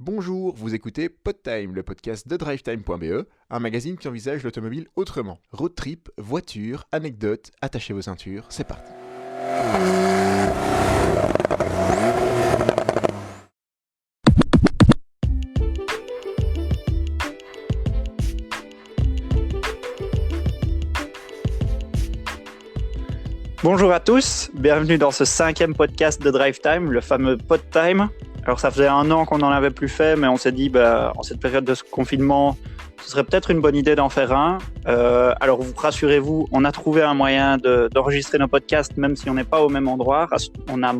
Bonjour, vous écoutez PodTime, le podcast de DriveTime.be, un magazine qui envisage l'automobile autrement. Road trip, voiture, anecdotes, attachez vos ceintures, c'est parti. Bonjour à tous, bienvenue dans ce 5e podcast de DriveTime, le fameux PodTime. Alors ça faisait 1 an qu'on n'en avait plus fait, mais on s'est dit, en cette période de confinement, ce serait peut-être une bonne idée d'en faire un. Alors rassurez-vous, on a trouvé un moyen d'enregistrer nos podcasts, même si on n'est pas au même endroit. On a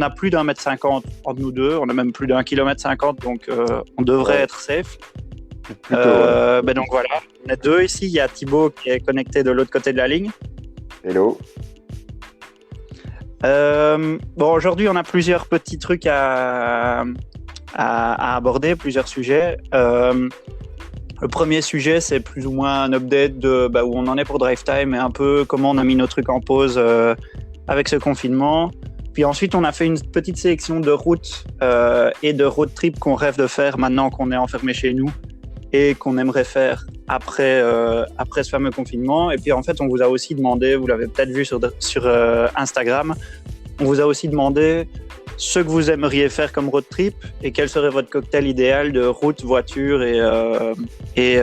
plus d'1,50 m entre nous deux, on a même plus d'1,50 km, donc on devrait être safe. Donc voilà, on est 2 ici, il y a Thibaut qui est connecté de l'autre côté de la ligne. Hello. Aujourd'hui, on a plusieurs petits trucs à aborder, plusieurs sujets. Le premier sujet, c'est plus ou moins un update de où on en est pour DriveTime et un peu comment on a mis nos trucs en pause avec ce confinement. Puis ensuite, on a fait une petite sélection de routes et de road trip qu'on rêve de faire maintenant qu'on est enfermé chez nous et qu'on aimerait faire après ce fameux confinement. Et puis en fait, on vous a aussi demandé, vous l'avez peut-être vu sur Instagram, on vous a aussi demandé ce que vous aimeriez faire comme road trip et quel serait votre cocktail idéal de route, voiture et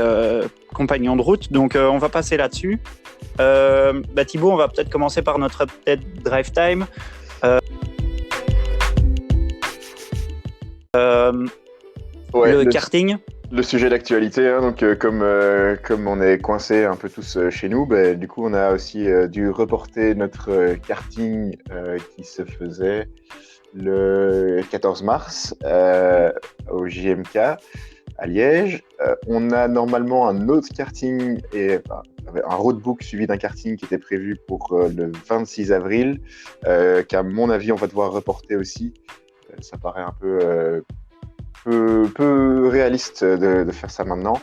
compagnon de route. Donc on va passer là-dessus. Thibaut, on va peut-être commencer par notre update DriveTime. Le karting. Le sujet d'actualité, donc comme on est coincé un peu tous chez nous, du coup on a aussi dû reporter notre karting qui se faisait le 14 mars au JMK à Liège. On a normalement un autre karting et un roadbook suivi d'un karting qui était prévu pour le 26 avril, qu'à mon avis on va devoir reporter aussi. Ça paraît un peu réaliste de faire ça maintenant.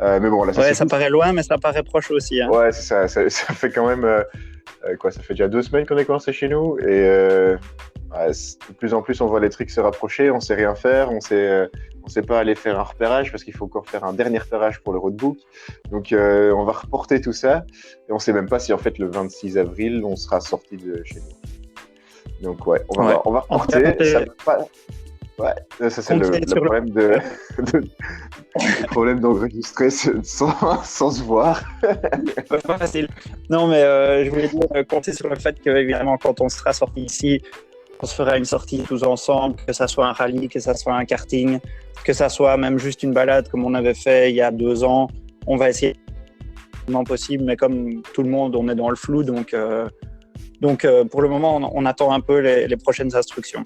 Mais bon, là, ça paraît loin, mais ça paraît proche aussi. Hein. Ouais, c'est ça fait quand même... ça fait déjà 2 semaines qu'on est commencé chez nous. Et de plus en plus, on voit les trucs se rapprocher. On sait rien faire. On sait pas aller faire un repérage parce qu'il faut encore faire un dernier repérage pour le roadbook. Donc, on va reporter tout ça. Et on sait même pas si, en fait, le 26 avril, on sera sorti de chez nous. Donc, on va reporter. Ça c'est le problème d'enregistrer sans se voir. Pas facile. Non, mais je voulais dire, compter sur le fait que, évidemment, quand on sera sorti ici, on se fera une sortie tous ensemble, que ça soit un rallye, que ça soit un karting, que ça soit même juste une balade comme on avait fait il y a 2 ans. On va essayer le plus possible, mais comme tout le monde, on est dans le flou, donc pour le moment, on attend un peu les prochaines instructions.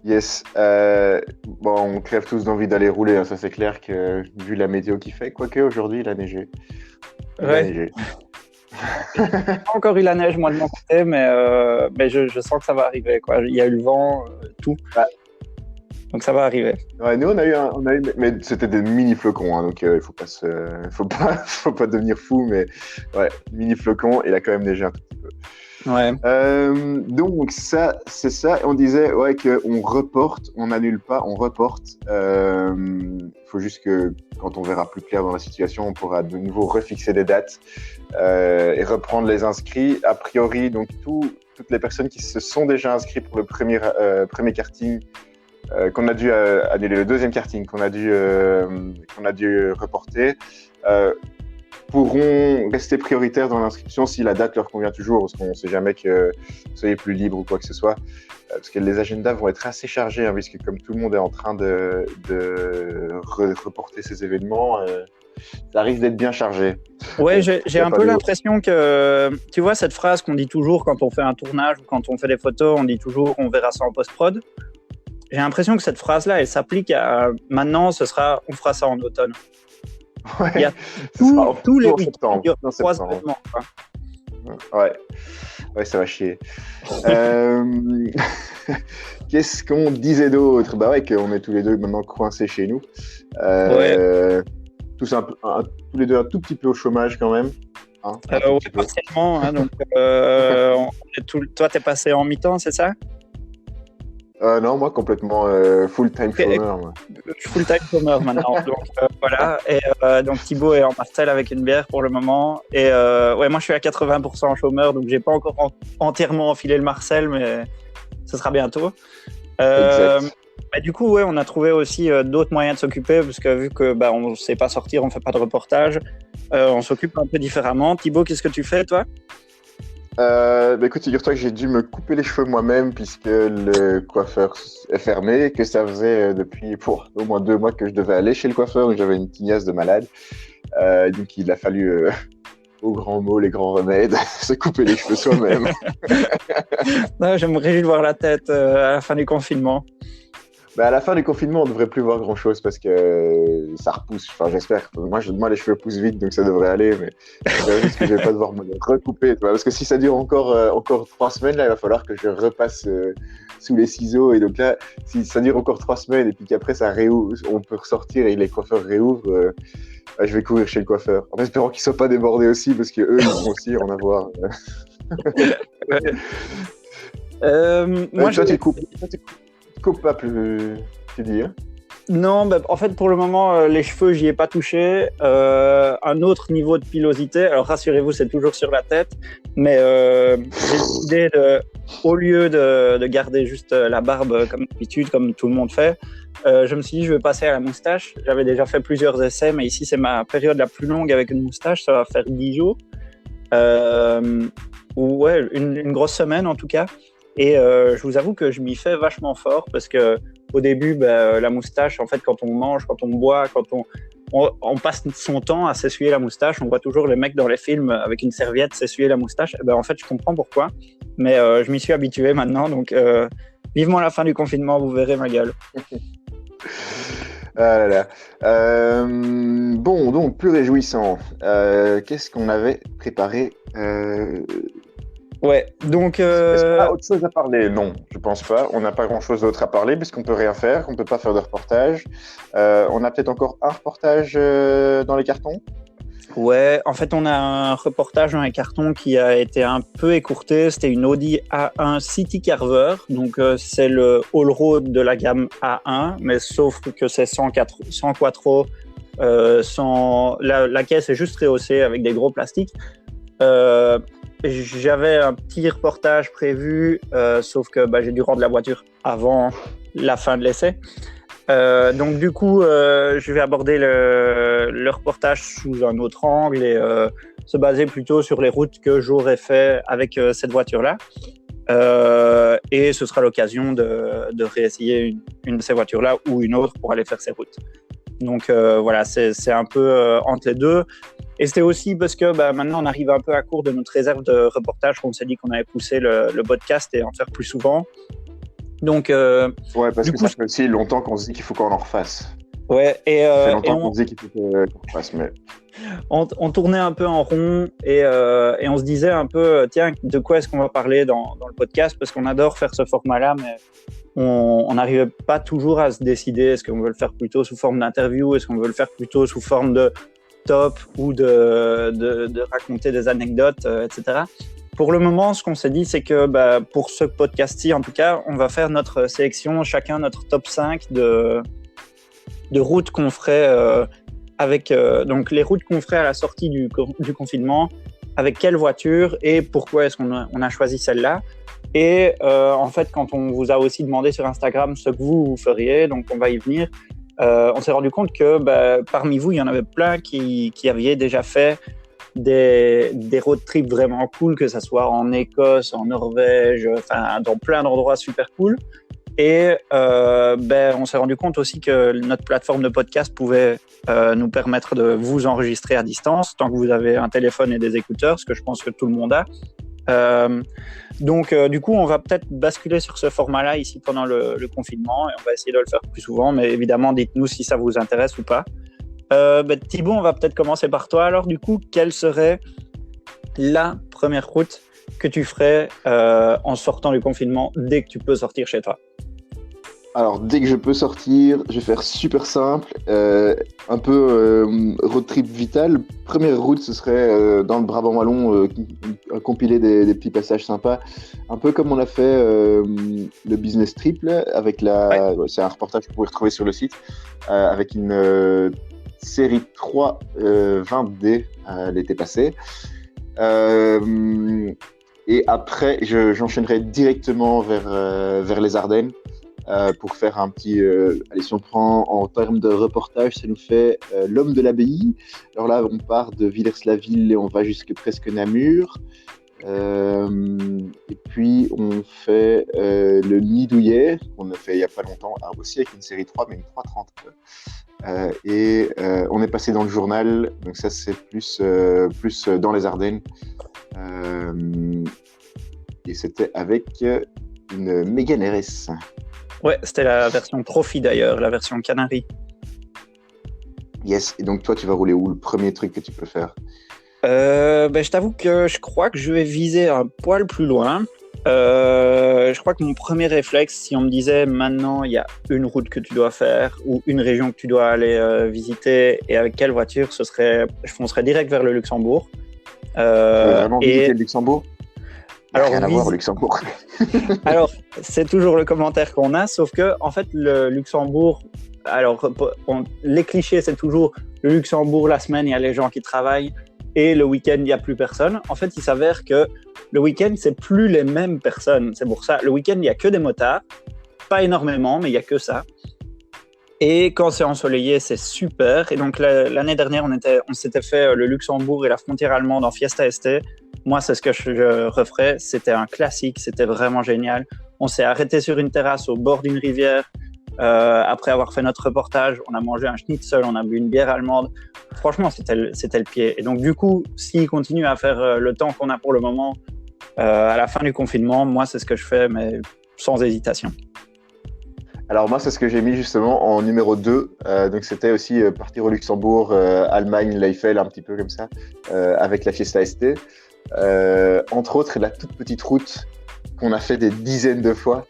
Yes. On crève tous d'envie d'aller rouler, hein. Ça c'est clair que vu la météo qu'il fait, quoique aujourd'hui il a neigé. Pas encore eu la neige moi de mon côté, mais je sens que ça va arriver, quoi. Il y a eu le vent, tout. Ouais. Donc ça va arriver. Ouais, nous on a eu, mais c'était des mini flocons, hein, donc il faut pas devenir fou, mais ouais, mini flocons, et il a quand même neigé un tout petit peu. Ouais. Donc ça, c'est ça. On disait qu'on reporte, on n'annule pas, on reporte. Il faut juste que quand on verra plus clair dans la situation, on pourra de nouveau refixer des dates et reprendre les inscrits. A priori, donc toutes les personnes qui se sont déjà inscrites pour le premier karting qu'on a dû annuler, le deuxième karting qu'on a dû reporter. Pourront rester prioritaires dans l'inscription si la date leur convient toujours, parce qu'on ne sait jamais que vous soyez plus libre ou quoi que ce soit, parce que les agendas vont être assez chargés, hein, puisque comme tout le monde est en train de reporter ces événements, ça risque d'être bien chargé. Ouais, j'ai un peu l'impression que, tu vois, cette phrase qu'on dit toujours quand on fait un tournage ou quand on fait des photos, on dit toujours on verra ça en post-prod. J'ai l'impression que cette phrase-là, elle s'applique à maintenant, on fera ça en automne. Ouais, il y a tous les week-ends, il y a 3 événements. Ouais, ça va chier. Qu'est-ce qu'on disait d'autre ? Qu'on est tous les deux maintenant coincés chez nous. Tous les deux un tout petit peu au chômage quand même. Hein, partiellement. Hein, donc, toi, t'es passé en mi-temps, c'est ça ? Non, moi complètement full-time chômeur. Moi. Full-time chômeur maintenant. Donc voilà. Et donc Thibaut est en Marseille avec une bière pour le moment. Et ouais, moi je suis à 80% chômeur, donc j'ai pas encore entièrement enfilé le Marcel, mais ce sera bientôt. Bah, du coup, ouais, on a trouvé aussi d'autres moyens de s'occuper, parce que vu que on ne sait pas sortir, on fait pas de reportage, on s'occupe un peu différemment. Thibaut, qu'est-ce que tu fais, toi? Écoute, figure-toi que j'ai dû me couper les cheveux moi-même puisque le coiffeur est fermé, que ça faisait depuis au moins 2 mois que je devais aller chez le coiffeur, où j'avais une tignasse de malade. Donc il a fallu, aux grands mots, les grands remèdes, se couper les cheveux soi-même. Non, je me réjouis de voir la tête à la fin du confinement. À la fin du confinement, on devrait plus voir grand-chose parce que ça repousse. Enfin, j'espère. Moi, les cheveux poussent vite, donc ça devrait aller. Mais c'est juste que je vais pas devoir me recouper. Parce que si ça dure encore 3 semaines, là, il va falloir que je repasse sous les ciseaux. Et donc là, si ça dure encore 3 semaines et puis qu'après ça réouvre, on peut ressortir et les coiffeurs réouvrent, je vais courir chez le coiffeur. En espérant qu'ils soient pas débordés aussi parce qu'eux, ils vont aussi en avoir. Moi, toi, tu coupes pas plus, tu dis, hein? Non, en fait, pour le moment, les cheveux, j'y ai pas touché. Un autre niveau de pilosité, alors rassurez-vous, c'est toujours sur la tête, mais j'ai décidé au lieu de garder juste la barbe comme d'habitude, comme tout le monde fait, je me suis dit, je vais passer à la moustache. J'avais déjà fait plusieurs essais, mais ici, c'est ma période la plus longue avec une moustache. Ça va faire 10 jours. Ou ouais, une grosse semaine en tout cas. Et je vous avoue que je m'y fais vachement fort parce que au début, la moustache, en fait, quand on mange, quand on boit, quand on passe son temps à s'essuyer la moustache, on voit toujours les mecs dans les films avec une serviette s'essuyer la moustache. En fait, je comprends pourquoi, mais je m'y suis habitué maintenant. Donc, vivement la fin du confinement, vous verrez ma gueule. Ah là là. Bon, donc, plus réjouissant. Qu'est-ce qu'on avait préparé Ouais, donc... Est-ce qu'on a autre chose à parler? Non, je pense pas. On n'a pas grand-chose d'autre à parler puisqu'on peut rien faire, qu'on peut pas faire de reportage. On a peut-être encore un reportage dans les cartons? Ouais, en fait, on a un reportage dans les cartons qui a été un peu écourté. C'était une Audi A1 City Carver. Donc, c'est le all-road de la gamme A1, mais sauf que c'est sans quattro. La caisse est juste rehaussée avec des gros plastiques. J'avais un petit reportage prévu, sauf que j'ai dû rendre la voiture avant la fin de l'essai. Donc du coup, je vais aborder le reportage sous un autre angle et se baser plutôt sur les routes que j'aurais fait avec cette voiture-là. Et ce sera l'occasion de réessayer une de ces voitures-là ou une autre pour aller faire ces routes. Donc voilà, c'est un peu entre les deux. Et c'était aussi parce que maintenant on arrive un peu à court de notre réserve de reportage. On s'est dit qu'on allait pousser le podcast et en faire plus souvent. Donc, ouais, parce que ça fait aussi longtemps qu'on se dit qu'il faut qu'on en refasse. Ouais, ça fait longtemps qu'on se dit qu'il faut qu'on en refasse, mais... On tournait un peu en rond et on se disait un peu, tiens, de quoi est-ce qu'on va parler dans le podcast? Parce qu'on adore faire ce format-là, mais on n'arrivait pas toujours à se décider. Est-ce qu'on veut le faire plutôt sous forme d'interview? Est-ce qu'on veut le faire plutôt sous forme de top ou de raconter des anecdotes, etc. Pour le moment, ce qu'on s'est dit, c'est que pour ce podcast-ci, en tout cas, on va faire notre sélection, chacun notre top 5 de routes qu'on ferait avec donc les routes qu'on ferait à la sortie du confinement, avec quelle voiture et pourquoi est-ce qu'on a choisi celle-là. Et en fait, quand on vous a aussi demandé sur Instagram ce que vous feriez, donc on va y venir, on s'est rendu compte que parmi vous, il y en avait plein qui avaient déjà fait des road trips vraiment cool, que ça soit en Écosse, en Norvège, enfin dans plein d'endroits super cool. Et on s'est rendu compte aussi que notre plateforme de podcast pouvait nous permettre de vous enregistrer à distance tant que vous avez un téléphone et des écouteurs, ce que je pense que tout le monde a. Donc du coup, on va peut-être basculer sur ce format-là ici pendant le confinement et on va essayer de le faire plus souvent. Mais évidemment, dites-nous si ça vous intéresse ou pas. Thibaut, on va peut-être commencer par toi. Alors du coup, quelle serait la première route que tu ferais en sortant du confinement dès que tu peux sortir chez toi? Alors, dès que je peux sortir, je vais faire super simple, un peu road trip vital. Première route, ce serait dans le Brabant wallon, compiler des petits passages sympas, un peu comme on a fait le business trip là, avec c'est un reportage que vous pouvez retrouver sur le site, avec une série 3 20D l'été passé. Et après, j'enchaînerai directement vers les Ardennes. Pour faire un petit... allez, si on prend en termes de reportage, ça nous fait l'Homme de l'Abbaye. Alors là, on part de Villers-la-Ville et on va jusque presque Namur. Et puis, on fait le Nid douillet, qu'on a fait il n'y a pas longtemps, aussi avec une série 3, mais une 330. Et on est passé dans le journal, donc ça, c'est plus dans les Ardennes. Et c'était avec une Mégane RS. Ouais, c'était la version Trophy d'ailleurs, la version Canary. Yes, et donc toi, tu vas rouler où? Le premier truc que tu peux faire? Je t'avoue que je crois que je vais viser un poil plus loin. Je crois que mon premier réflexe, si on me disait maintenant il y a une route que tu dois faire ou une région que tu dois aller visiter et avec quelle voiture, je foncerais direct vers le Luxembourg. Tu veux vraiment visiter le Luxembourg? Alors, rien à voir au Luxembourg. Alors, c'est toujours le commentaire qu'on a, sauf que, en fait, le Luxembourg, alors, les clichés, c'est toujours le Luxembourg, la semaine, il y a les gens qui travaillent, et le week-end, il n'y a plus personne. En fait, il s'avère que le week-end, c'est plus les mêmes personnes. C'est pour ça, le week-end, il n'y a que des motards, pas énormément, mais il n'y a que ça. Et quand c'est ensoleillé, c'est super. Et donc, l'année dernière, on s'était fait le Luxembourg et la frontière allemande en Fiesta ST. Moi, c'est ce que je referais. C'était un classique, c'était vraiment génial. On s'est arrêté sur une terrasse au bord d'une rivière. Après avoir fait notre reportage, on a mangé un schnitzel, on a bu une bière allemande. Franchement, c'était le pied. Et donc, du coup, s'il continue à faire le temps qu'on a pour le moment, à la fin du confinement, moi, c'est ce que je fais, mais sans hésitation. Alors moi, c'est ce que j'ai mis justement en numéro 2. Donc c'était aussi partir au Luxembourg, Allemagne, l'Eiffel, un petit peu comme ça, avec la Fiesta ST. Entre autres, la toute petite route qu'on a fait des dizaines de fois,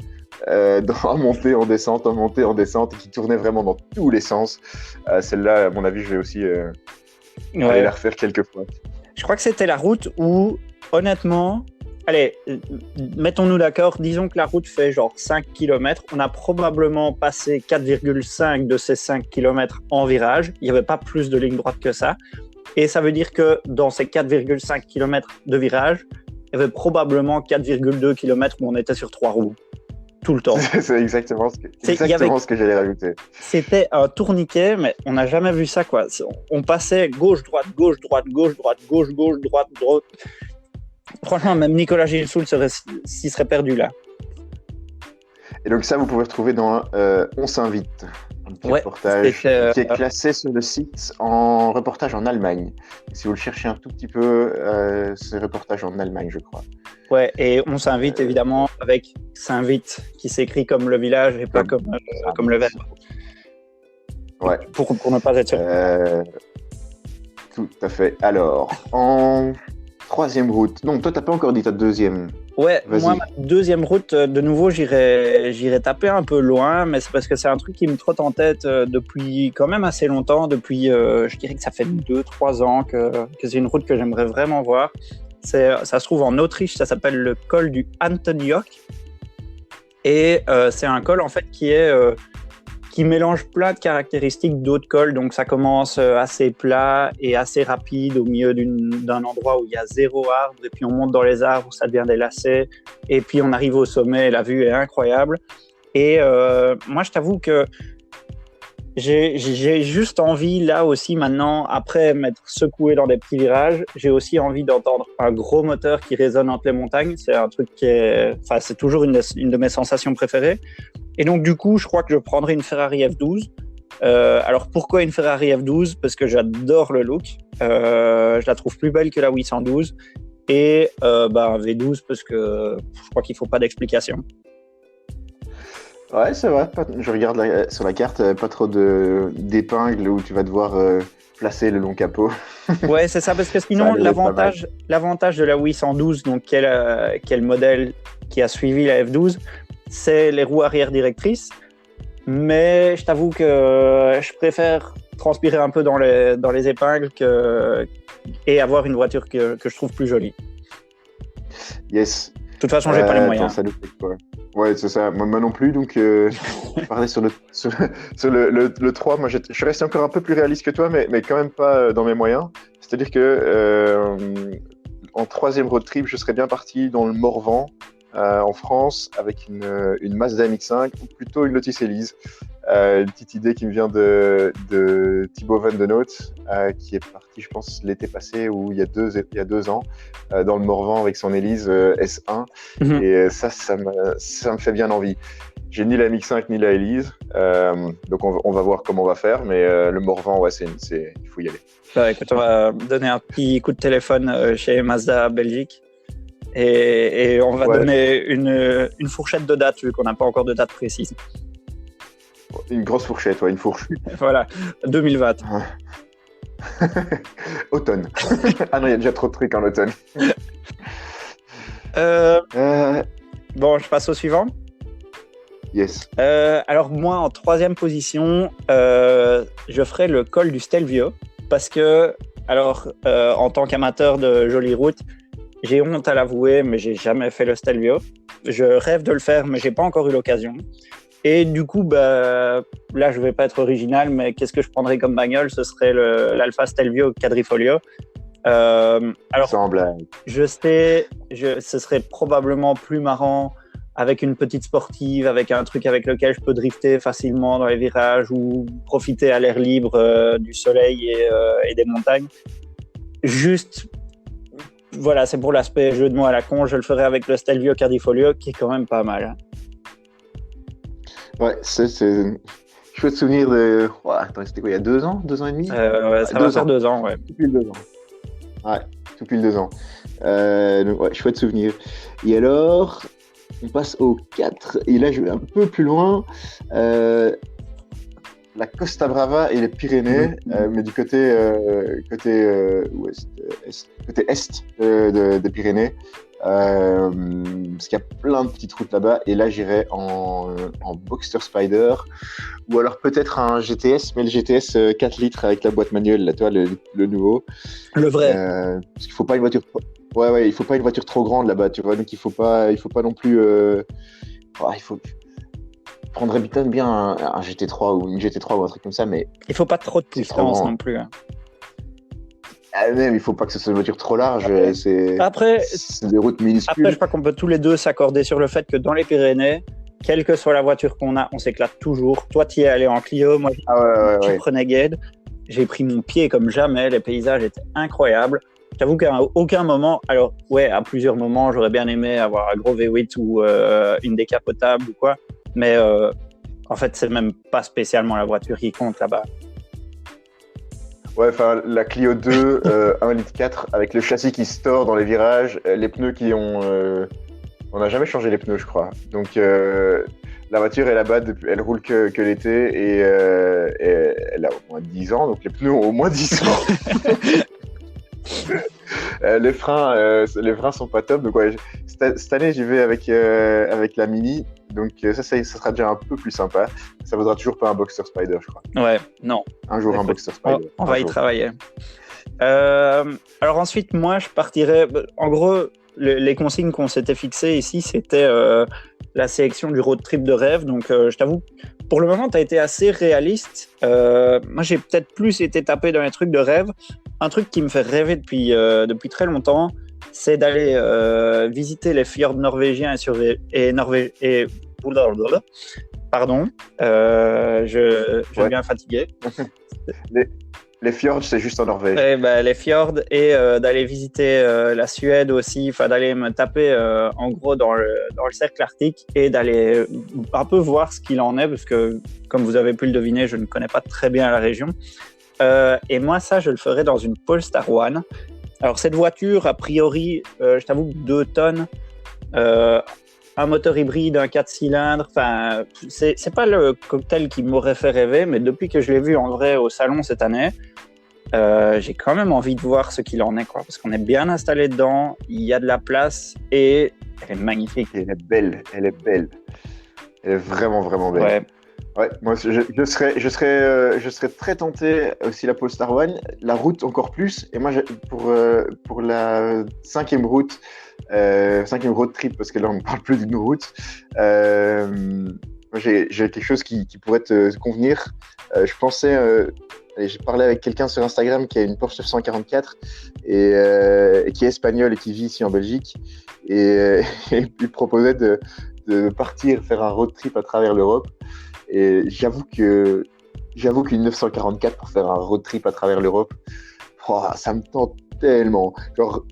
en montée, en descente, et qui tournait vraiment dans tous les sens. Celle-là, à mon avis, je vais aussi aller la refaire quelques fois. Je crois que c'était la route où, honnêtement... Allez, mettons-nous d'accord, disons que la route fait genre 5 km. On a probablement passé 4,5 de ces 5 km en virage. Il n'y avait pas plus de ligne droite que ça. Et ça veut dire que dans ces 4,5 km de virage, il y avait probablement 4,2 km où on était sur 3 roues. Tout le temps. C'est exactement ce que j'allais rajouter. C'était un tourniquet, mais on n'a jamais vu ça, quoi. On passait gauche-droite, gauche-droite, gauche-droite, gauche-gauche, droite. Franchement, même Nicolas Gilsoul s'y serait perdu là. Et donc ça, vous pouvez retrouver dans On s'invite, un petit reportage qui est classé sur le site en reportage en Allemagne. Et si vous le cherchez un tout petit peu, c'est reportage en Allemagne, je crois. Ouais, et On s'invite évidemment avec s'invite, qui s'écrit comme le village et pas comme le verbe. Ouais. Pour ne pas être sûr. Tout à fait. Alors, en troisième route. Non, toi, t'as pas encore dit ta deuxième. Ouais, vas-y. Moi, ma deuxième route, de nouveau, j'irai taper un peu loin, mais c'est parce que c'est un truc qui me trotte en tête depuis quand même assez longtemps. Depuis, je dirais que ça fait 2-3 ans que c'est une route que j'aimerais vraiment voir. Ça se trouve en Autriche, ça s'appelle le col du Antoniok. Et c'est un col, en fait, qui mélange plein de caractéristiques d'autres cols. Donc, ça commence assez plat et assez rapide au milieu d'un endroit où il y a 0 arbre. Et puis, on monte dans les arbres, ça devient des lacets. Et puis, on arrive au sommet et la vue est incroyable. Et moi, je t'avoue que j'ai juste envie, là aussi, maintenant, après m'être secoué dans des petits virages, j'ai aussi envie d'entendre un gros moteur qui résonne entre les montagnes. C'est un truc c'est toujours une de mes sensations préférées. Et donc, du coup, je crois que je prendrai une Ferrari F12. Alors, pourquoi une Ferrari F12? Parce que j'adore le look. Je la trouve plus belle que la 812. Et un V12 parce que je crois qu'il ne faut pas d'explication. Ouais, c'est vrai. Je regarde sur la carte, pas trop d'épingles où tu vas devoir placer le long capot. Ouais, c'est ça, parce que sinon, l'avantage de la 812, donc qui est le modèle qui a suivi la F12, c'est les roues arrière directrices. mais je t'avoue que je préfère transpirer un peu dans les épingles et avoir une voiture que je trouve plus jolie. Yes. De toute façon, j'ai pas les moyens. Attends, ça nous fait quoi? Ouais, c'est ça. Moi non plus. Donc, je parlais sur le 3. Moi, je suis resté encore un peu plus réaliste que toi, mais quand même pas dans mes moyens. C'est-à-dire que en troisième road trip, je serais bien parti dans le Morvan, en France, avec une Mazda MX-5 ou plutôt une Lotus Elise. Une petite idée qui me vient de Thibaut Van Den Noot, qui est parti, je pense, l'été passé ou il y a 2 ans, dans le Morvan avec son Elise S1. Et ça me fait bien envie. J'ai ni la MX-5 ni la Elise, donc on va voir comment on va faire, mais le Morvan, ouais, il faut y aller. Bah, écoute, on va donner un petit coup de téléphone chez Mazda Belgique et on va donner une fourchette de date, vu qu'on n'a pas encore de date précise. Une grosse fourchette, ouais, une fourche. Voilà, 2020. Automne. Ah non, il y a déjà trop de trucs en automne. Bon, je passe au suivant. Yes. Alors moi, en troisième position, je ferai le col du Stelvio parce que, alors, en tant qu'amateur de jolies routes, j'ai honte à l'avouer, mais j'ai jamais fait le Stelvio. Je rêve de le faire, mais j'ai pas encore eu l'occasion. Et du coup, là, je vais pas être original, mais qu'est-ce que je prendrais comme bagnole? Ce serait l'Alfa Stelvio Quadrifoglio. Alors, sans blague. Je sais, ce serait probablement plus marrant avec une petite sportive, avec un truc avec lequel je peux drifter facilement dans les virages ou profiter à l'air libre du soleil et des montagnes. Juste, voilà, c'est pour l'aspect jeu de mots à la con, je le ferai avec le Stelvio Quadrifoglio, qui est quand même pas mal. Ouais, c'est chouette souvenir de... Oh, attends, c'était quoi, il y a 2 ans? 2 ans et demi? Ouais, ça va faire 2 ans, ouais. Tout pile 2 ans. Ouais, tout pile 2 ans. Donc, ouais, chouette souvenir. Et alors, on passe au 4, et là, je vais un peu plus loin. La Costa Brava et les Pyrénées, mais du côté est des Pyrénées. Parce qu'il y a plein de petites routes là-bas, et là j'irai en Boxster Spider, ou alors peut-être un GTS, mais le GTS 4 litres avec la boîte manuelle, là, toi, le nouveau. Le vrai. Parce qu'il faut pas une voiture. Ouais, il faut pas une voiture trop grande là-bas, tu vois, donc il faut pas non plus. Il faut prendre bien un GT3 ou une GT3 ou un truc comme ça, mais il faut pas trop de puissance non plus. Hein. Même, il faut pas que ce soit une voiture trop large. C'est des routes minuscules. Après, je crois qu'on peut tous les deux s'accorder sur le fait que dans les Pyrénées, quelle que soit la voiture qu'on a, on s'éclate toujours. Toi, tu y es allé en Clio, moi, je prenais Guide. J'ai pris mon pied comme jamais. Les paysages étaient incroyables. J'avoue qu'à aucun moment, alors ouais, à plusieurs moments, j'aurais bien aimé avoir un gros V8 ou une décapotable ou quoi. Mais en fait, c'est même pas spécialement la voiture qui compte là-bas. Ouais, enfin, la Clio 2, 1,4 litre avec le châssis qui se tord dans les virages, les pneus qui ont... on n'a jamais changé les pneus, je crois. Donc, la voiture est là-bas, elle roule que l'été et elle a au moins 10 ans, donc les pneus ont au moins 10 ans. Les freins sont pas top. Donc, ouais, cette année, j'y vais avec la Mini. Donc, ça sera déjà un peu plus sympa. Ça vaudra toujours pas un Boxster Spider, je crois. Ouais, non. Un jour, un Boxster Spider. On va y travailler. Alors ensuite, moi, je partirais... En gros, les consignes qu'on s'était fixées ici, c'était la sélection du road trip de rêve. Donc, je t'avoue, pour le moment, tu as été assez réaliste. Moi, j'ai peut-être plus été tapé dans les trucs de rêve. Un truc qui me fait rêver depuis très longtemps, c'est d'aller visiter les fjords norvégiens et pardon, je viens fatigué. Les fjords, c'est juste en Norvège. Les fjords et d'aller visiter la Suède aussi, enfin d'aller me taper en gros dans le cercle arctique et d'aller un peu voir ce qu'il en est, parce que comme vous avez pu le deviner, je ne connais pas très bien la région. Et moi, ça, je le ferais dans une Polestar 1. Alors, cette voiture, a priori, je t'avoue, 2 tonnes, un moteur hybride, un 4 cylindres, enfin, c'est pas le cocktail qui m'aurait fait rêver, mais depuis que je l'ai vu en vrai au salon cette année, j'ai quand même envie de voir ce qu'il en est, quoi, parce qu'on est bien installé dedans, il y a de la place et elle est magnifique. Elle est belle. Elle est vraiment, vraiment belle. Ouais. Ouais, moi je serais très tenté aussi la Polestar One, la route encore plus. Et moi pour la cinquième road trip, parce que là on ne parle plus d'une route, moi j'ai quelque chose qui pourrait te convenir. Je pensais, et j'ai parlé avec quelqu'un sur Instagram qui a une Porsche 944 et qui est espagnol et qui vit ici en Belgique. Et il proposait de partir faire un road trip à travers l'Europe. Et j'avoue qu'une 944 pour faire un road trip à travers l'Europe, ça me tente tellement. Genre,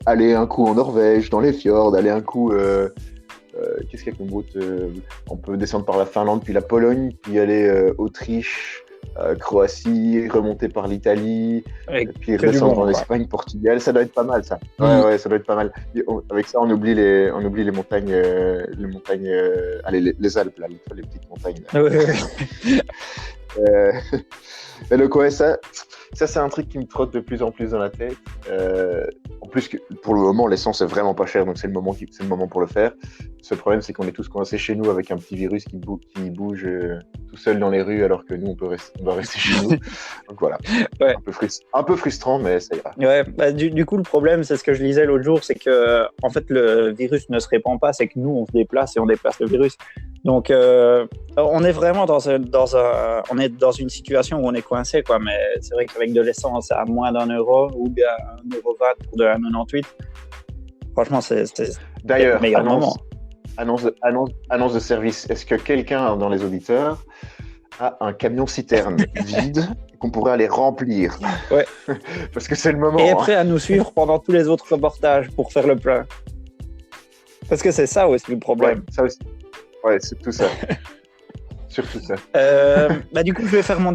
aller un coup en Norvège, dans les fjords, aller un coup. Qu'est-ce qu'il y a comme route on peut descendre par la Finlande, puis la Pologne, puis aller Autriche, Croatie, remonter par l'Italie, puis redescendre en Espagne, Portugal. Ça doit être pas mal, ça. Ouais, ça doit être pas mal. Avec ça, on oublie les montagnes, allez, les Alpes, là, les petites montagnes. Mais donc, ouais, ça, c'est un truc qui me trotte de plus en plus dans la tête. En plus, pour le moment, l'essence est vraiment pas chère, donc c'est le moment pour le faire. Le seul problème, c'est qu'on est tous coincés chez nous avec un petit virus qui bouge tout seul dans les rues, alors que nous, on doit rester chez nous. Donc voilà, ouais. Un peu frustrant, mais ça ira. Ouais, bah, du coup, le problème, c'est ce que je lisais l'autre jour, c'est que en fait, le virus ne se répand pas, c'est que nous, on se déplace et on déplace le virus. Donc, on est vraiment on est dans une situation où on est coincé, quoi. Mais c'est vrai qu'avec de l'essence à moins d'€1 ou bien 1,20€ pour de la 98, franchement, c'est d'ailleurs, le meilleur moment. Annonce de service. Est-ce que quelqu'un dans les auditeurs a un camion citerne vide qu'on pourrait aller remplir? Ouais. Parce que c'est le moment. Et est prêt à nous suivre pendant tous les autres reportages pour faire le plein. Parce que c'est ça aussi le problème. Ouais, ça aussi. Ouais, c'est tout ça. Surtout ça. Du coup, je vais faire ma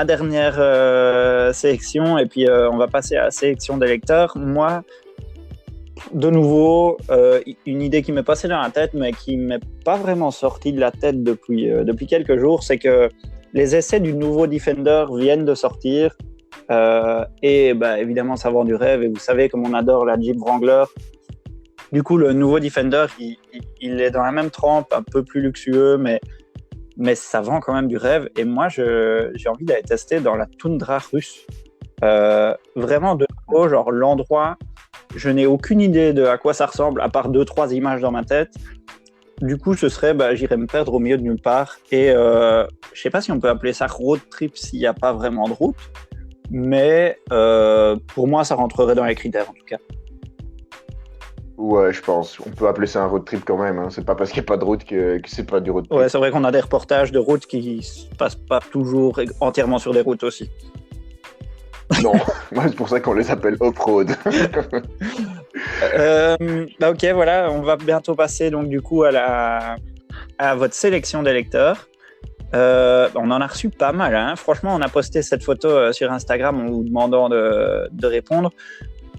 dernière sélection et puis on va passer à la sélection des lecteurs. Moi, de nouveau, une idée qui m'est passée dans la tête, mais qui m'est pas vraiment sortie de la tête depuis quelques jours, c'est que les essais du nouveau Defender viennent de sortir. Et évidemment, ça vend du rêve. Et vous savez comme on adore la Jeep Wrangler. Du coup, le nouveau Defender, il est dans la même trempe, un peu plus luxueux, mais ça vend quand même du rêve. Et moi, j'ai envie d'aller tester dans la toundra russe. Vraiment de nouveau, genre l'endroit, je n'ai aucune idée de à quoi ça ressemble, à part 2-3 images dans ma tête. Du coup, ce serait, j'irais me perdre au milieu de nulle part. Et je sais pas si on peut appeler ça road trip s'il n'y a pas vraiment de route. Mais pour moi, ça rentrerait dans les critères, en tout cas. Ouais, je pense. On peut appeler ça un road trip quand même. Hein. C'est pas parce qu'il n'y a pas de route que c'est pas du road trip. Ouais, c'est vrai qu'on a des reportages de routes qui se passent pas toujours entièrement sur des routes aussi. Non, moi c'est pour ça qu'on les appelle off-road. Ok, voilà, on va bientôt passer donc du coup à votre sélection des lecteurs. On en a reçu pas mal. Hein. Franchement, on a posté cette photo sur Instagram en vous demandant de répondre.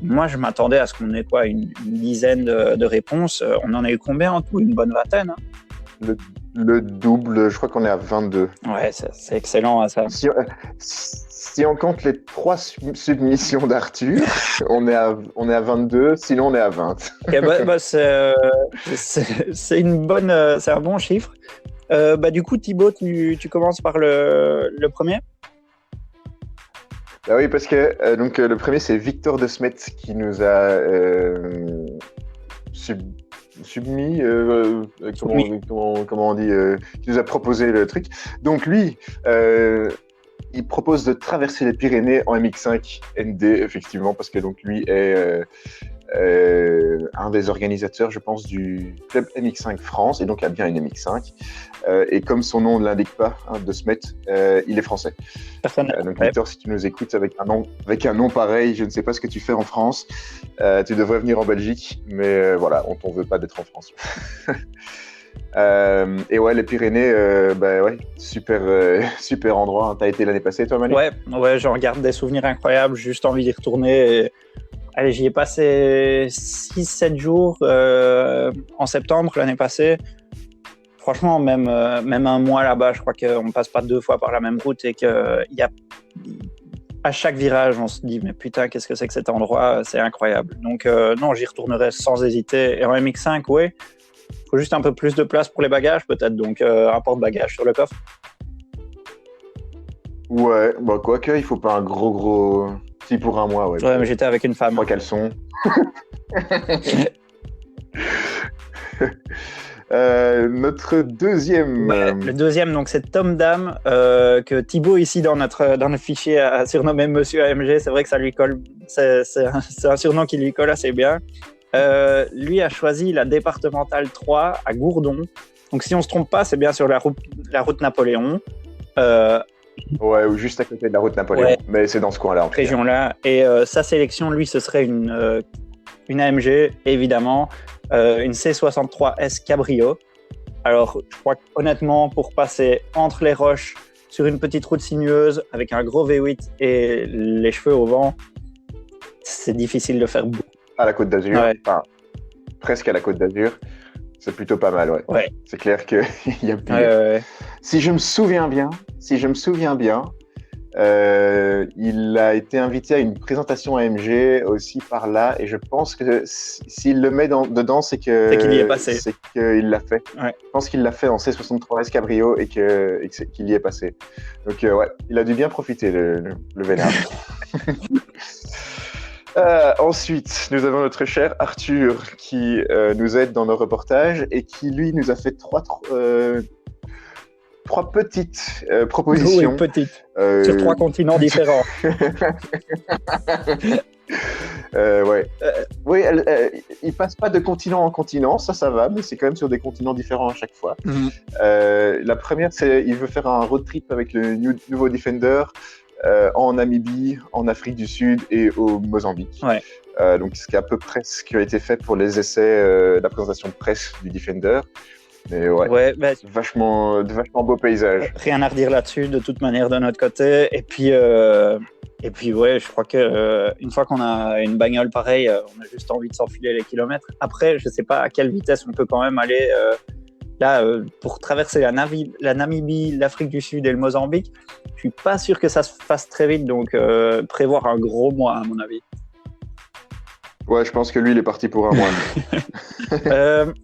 Moi, je m'attendais à ce qu'on ait une dizaine de réponses. On en a eu combien en tout? Une bonne vingtaine. Hein. Le double, je crois qu'on est à 22. Ouais, c'est excellent ça. Si on compte les 3 submissions d'Arthur, on est à 22, sinon on est à 20. Okay, c'est un bon chiffre. Du coup, Thibaut, tu commences par le premier. Ah oui, parce que donc le premier, c'est Victor de Smet qui nous a submis, comment on dit, qui nous a proposé le truc. Donc lui, il propose de traverser les Pyrénées en MX5 ND, effectivement, parce que donc lui est un des organisateurs, je pense, du club MX5 France, et donc il a bien une MX5. Et comme son nom ne l'indique pas, de Smet, il est français. Donc Victor, si tu nous écoutes avec un nom pareil, je ne sais pas ce que tu fais en France, tu devrais venir en Belgique, mais voilà, on t'en veut pas d'être en France. Et ouais, les Pyrénées, super endroit. Hein. T'as été l'année passée, toi, Manu? Ouais, j'en garde des souvenirs incroyables. Juste envie d'y retourner. Et... Allez, j'y ai passé 6-7 jours en septembre l'année passée. Franchement, même un mois là-bas, je crois qu'on ne passe pas 2 fois par la même route et à chaque virage, on se dit mais putain, qu'est-ce que c'est que cet endroit? C'est incroyable. Donc non, j'y retournerai sans hésiter. Et en MX5, ouais. faut juste un peu plus de place pour les bagages, peut-être. Donc, un porte-bagages sur le coffre. Ouais, bah quoique, il faut pas un gros... Si, pour un mois, ouais. Ouais, mais j'étais avec une femme. 3 caleçons. Notre deuxième... Ouais, le deuxième, donc c'est Tom Dam, que Thibaut ici dans notre fichier a surnommé Monsieur AMG. C'est vrai que ça lui colle, c'est un surnom qui lui colle assez bien. Lui a choisi la départementale 3 à Gourdon. Donc si on se trompe pas, c'est bien sur la route Napoléon. Ouais, ou juste à côté de la route Napoléon. Ouais. Mais c'est dans ce coin-là. En région-là. Et sa sélection, lui, ce serait une AMG, évidemment. Une C63S Cabrio. Alors, je crois qu'honnêtement, pour passer entre les roches sur une petite route sinueuse avec un gros V8 et les cheveux au vent, c'est difficile de faire beau. À la Côte d'Azur, enfin, presque à la Côte d'Azur, c'est plutôt pas mal, ouais. C'est clair qu'il y a plus. Si je me souviens bien, il a été invité à une présentation AMG aussi par là, et je pense que s'il le met dedans, c'est qu'il y est passé. C'est qu'il l'a fait. Ouais. Je pense qu'il l'a fait en C63S Cabrio et qu'il y est passé. Donc ouais, il a dû bien profiter, le vénard. Ensuite, nous avons notre cher Arthur qui nous aide dans nos reportages et qui, lui, nous a fait trois petites propositions. Oui, petites. Sur 3 continents différents. Ouais. Oui, il passe pas de continent en continent, ça va, mais c'est quand même sur des continents différents à chaque fois. La première, c'est il veut faire un road trip avec le nouveau Defender en Namibie, en Afrique du Sud et au Mozambique. Ouais. Donc, c'est à peu près ce qui a été fait pour les essais, la présentation de presse du Defender. Mais ouais, bah, vachement beau paysage. Rien à redire là-dessus, de toute manière, de notre côté. Et puis ouais, je crois que une fois qu'on a une bagnole pareille, on a juste envie de s'enfiler les kilomètres. Après, je sais pas à quelle vitesse on peut quand même aller là pour traverser la Namibie, l'Afrique du Sud et le Mozambique. Je suis pas sûr que ça se fasse très vite, donc prévoir un gros mois à mon avis. Ouais, je pense que lui, il est parti pour un mois.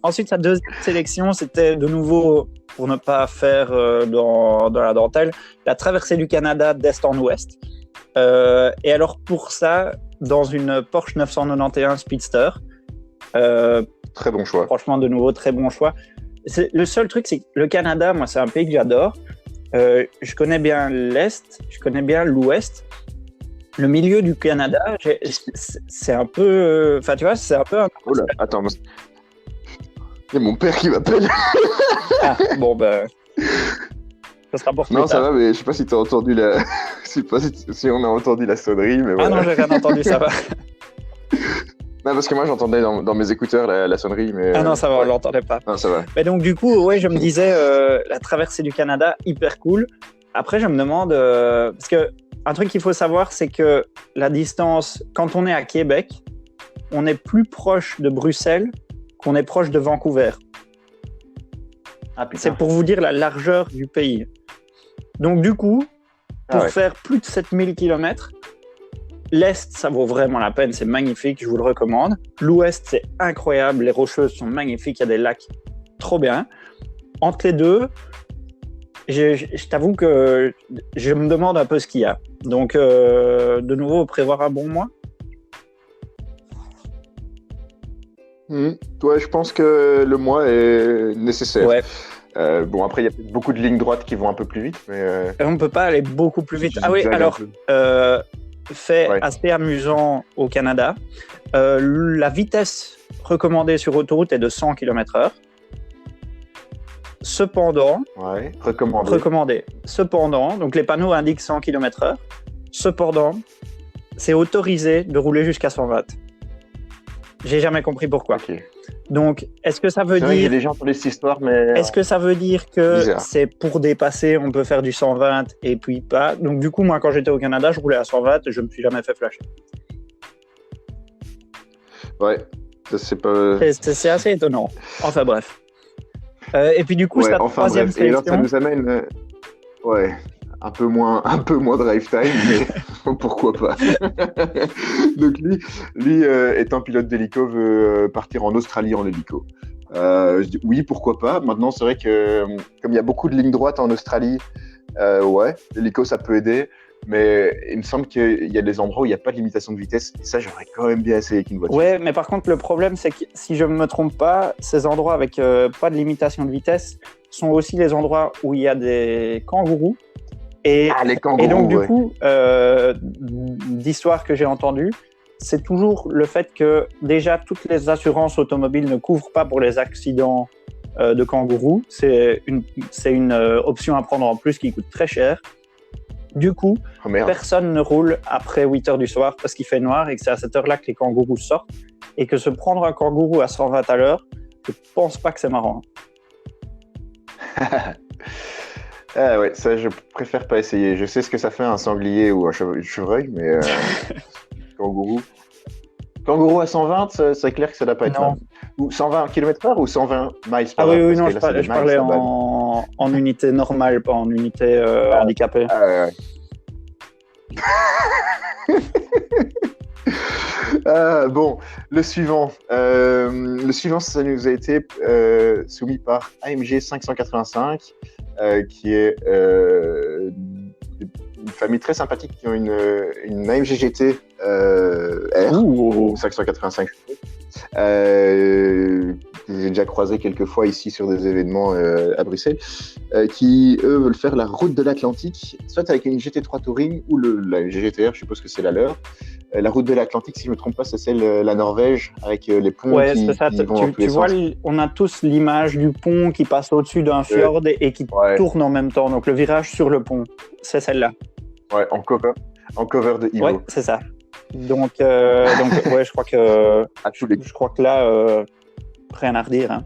Ensuite, sa deuxième sélection, c'était de nouveau, pour ne pas faire dans la dentelle, la traversée du Canada d'est en ouest. Et alors, pour ça, dans une Porsche 991 Speedster. Très bon choix. Franchement, de nouveau, très bon choix. Le seul truc, c'est que le Canada, moi, c'est un pays que j'adore. Je connais bien l'Est, je connais bien l'Ouest. Le milieu du Canada, c'est un peu... Enfin, tu vois, c'est un peu... Oh là, attends. Il y a mon père qui m'appelle. Ah, bon, ben... Ça sera pour plus Non, tard. Ça va, mais je sais pas si tu as entendu la... Je sais pas si on a entendu la sonnerie, mais voilà. Ah non, j'ai rien entendu, ça va. Non, parce que moi, j'entendais dans mes écouteurs la sonnerie, mais... Ah non, ça va, on l'entendait pas. Non, ça va. Mais donc, du coup, ouais, je me disais, la traversée du Canada, hyper cool. Après, je me demande... parce que un truc qu'il faut savoir, c'est que la distance, quand on est à Québec, on est plus proche de Bruxelles qu'on est proche de Vancouver. C'est pour vous dire la largeur du pays. Donc du coup, pour faire plus de 7000 km, l'Est, ça vaut vraiment la peine, c'est magnifique, je vous le recommande. L'Ouest, c'est incroyable, les Rocheuses sont magnifiques, il y a des lacs trop bien. Entre les deux, je t'avoue que je me demande un peu ce qu'il y a. Donc, de nouveau, prévoir un bon mois. Ouais, je pense que le mois est nécessaire. Ouais. Bon, après, il y a beaucoup de lignes droites qui vont un peu plus vite. Mais on ne peut pas aller beaucoup plus vite. Ah oui, alors, fait assez amusant au Canada. La vitesse recommandée sur autoroute est de 100 km/h. Cependant, recommandé. Cependant, donc les panneaux indiquent 100 km/h. Cependant, c'est autorisé de rouler jusqu'à 120. J'ai jamais compris pourquoi. Okay. Donc, est-ce que ça veut dire... J'ai déjà entendu cette histoire, mais... Est-ce que ça veut dire que c'est pour dépasser, on peut faire du 120 et puis pas? Donc, du coup, moi, quand j'étais au Canada, je roulais à 120 et je me suis jamais fait flasher. Ouais, c'est pas... C'est assez étonnant. Enfin, bref. Et puis du coup, sa troisième sélection... Et alors, ça nous amène un peu moins drive time, mais pourquoi pas. Donc lui étant pilote d'hélico, veut partir en Australie en hélico. Je dis oui, pourquoi pas. Maintenant, c'est vrai que comme il y a beaucoup de lignes droites en Australie, ouais, l'hélico, ça peut aider. Mais il me semble qu'il y a des endroits où il n'y a pas de limitation de vitesse. Et ça, j'aimerais quand même bien essayer avec une voiture. Ouais, mais par contre, le problème, c'est que si je ne me trompe pas, ces endroits avec pas de limitation de vitesse sont aussi les endroits où il y a des kangourous. Et, les kangourous, et donc, du ouais. coup, d'histoire que j'ai entendue, c'est toujours le fait que déjà toutes les assurances automobiles ne couvrent pas pour les accidents de kangourous. C'est une option à prendre en plus qui coûte très cher. Du coup, personne ne roule après 8 heures du soir parce qu'il fait noir et que c'est à cette heure-là que les kangourous sortent. Et que se prendre un kangourou à 120 à l'heure, je pense pas que c'est marrant. Ah ouais, ça, je préfère pas essayer. Je sais ce que ça fait un sanglier ou un chevreuil, mais kangourou. Kangourou à 120, c'est clair que ça doit pas être mal. Ou 120 km/h ou 120 miles par heure? Oui, non, je parlais en unité normale, pas en unité handicapée. Bon, le suivant, ça nous a été soumis par AMG 585, qui est une famille très sympathique qui ont une AMG GT R 585. J'ai déjà croisé quelques fois ici sur des événements à Bruxelles, qui eux veulent faire la route de l'Atlantique, soit avec une GT3 Touring ou la GTR, je suppose que c'est la leur. La route de l'Atlantique, si je ne me trompe pas, c'est celle la Norvège avec les ponts qui vont dans tous les sens. On a tous l'image du pont qui passe au-dessus d'un fjord et qui tourne en même temps. Donc le virage sur le pont, c'est celle-là. Ouais, en cover de Ivo. Ouais, c'est ça. Donc ouais, je crois que là, rien à redire. Hein.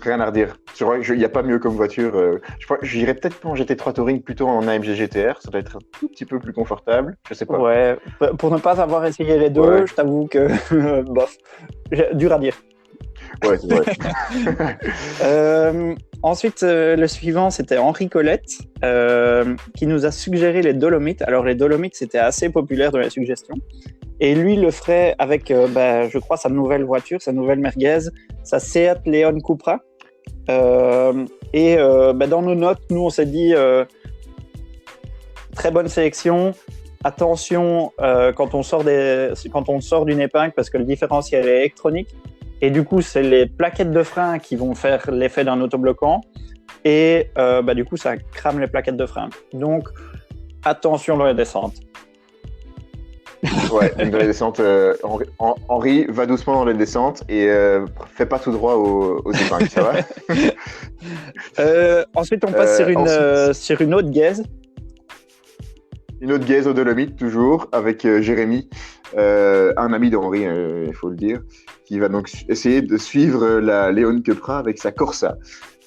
Rien à redire. Il n'y a pas mieux comme voiture. Je crois que j'irais peut-être pas en GT3 Touring, plutôt en AMG GTR. Ça doit être un tout petit peu plus confortable. Je sais pas. Ouais, pour ne pas avoir essayé les deux, je t'avoue que bof, dur à dire. Ouais, c'est vrai. Ensuite, le suivant, c'était Henri Colette, qui nous a suggéré les Dolomites. Alors, les Dolomites, c'était assez populaire dans les suggestions. Et lui le ferait avec, je crois, sa nouvelle voiture, sa nouvelle Merguez, sa Seat Leon Cupra. Dans nos notes, nous, on s'est dit très bonne sélection. Attention quand on sort d'une épingle, parce que le différentiel est électronique. Et du coup, c'est les plaquettes de frein qui vont faire l'effet d'un autobloquant. Et du coup, ça crame les plaquettes de frein. Donc, attention dans les descentes. Ouais, dans les descentes, Henri, va doucement dans les descentes et fais pas tout droit aux épingles, ça va? Ensuite, on passe sur une autre gaze. Une autre gaze aux Dolomites, toujours, avec Jérémy, un ami d'Henri, il faut le dire, qui va donc essayer de suivre la Leon Cupra avec sa Corsa.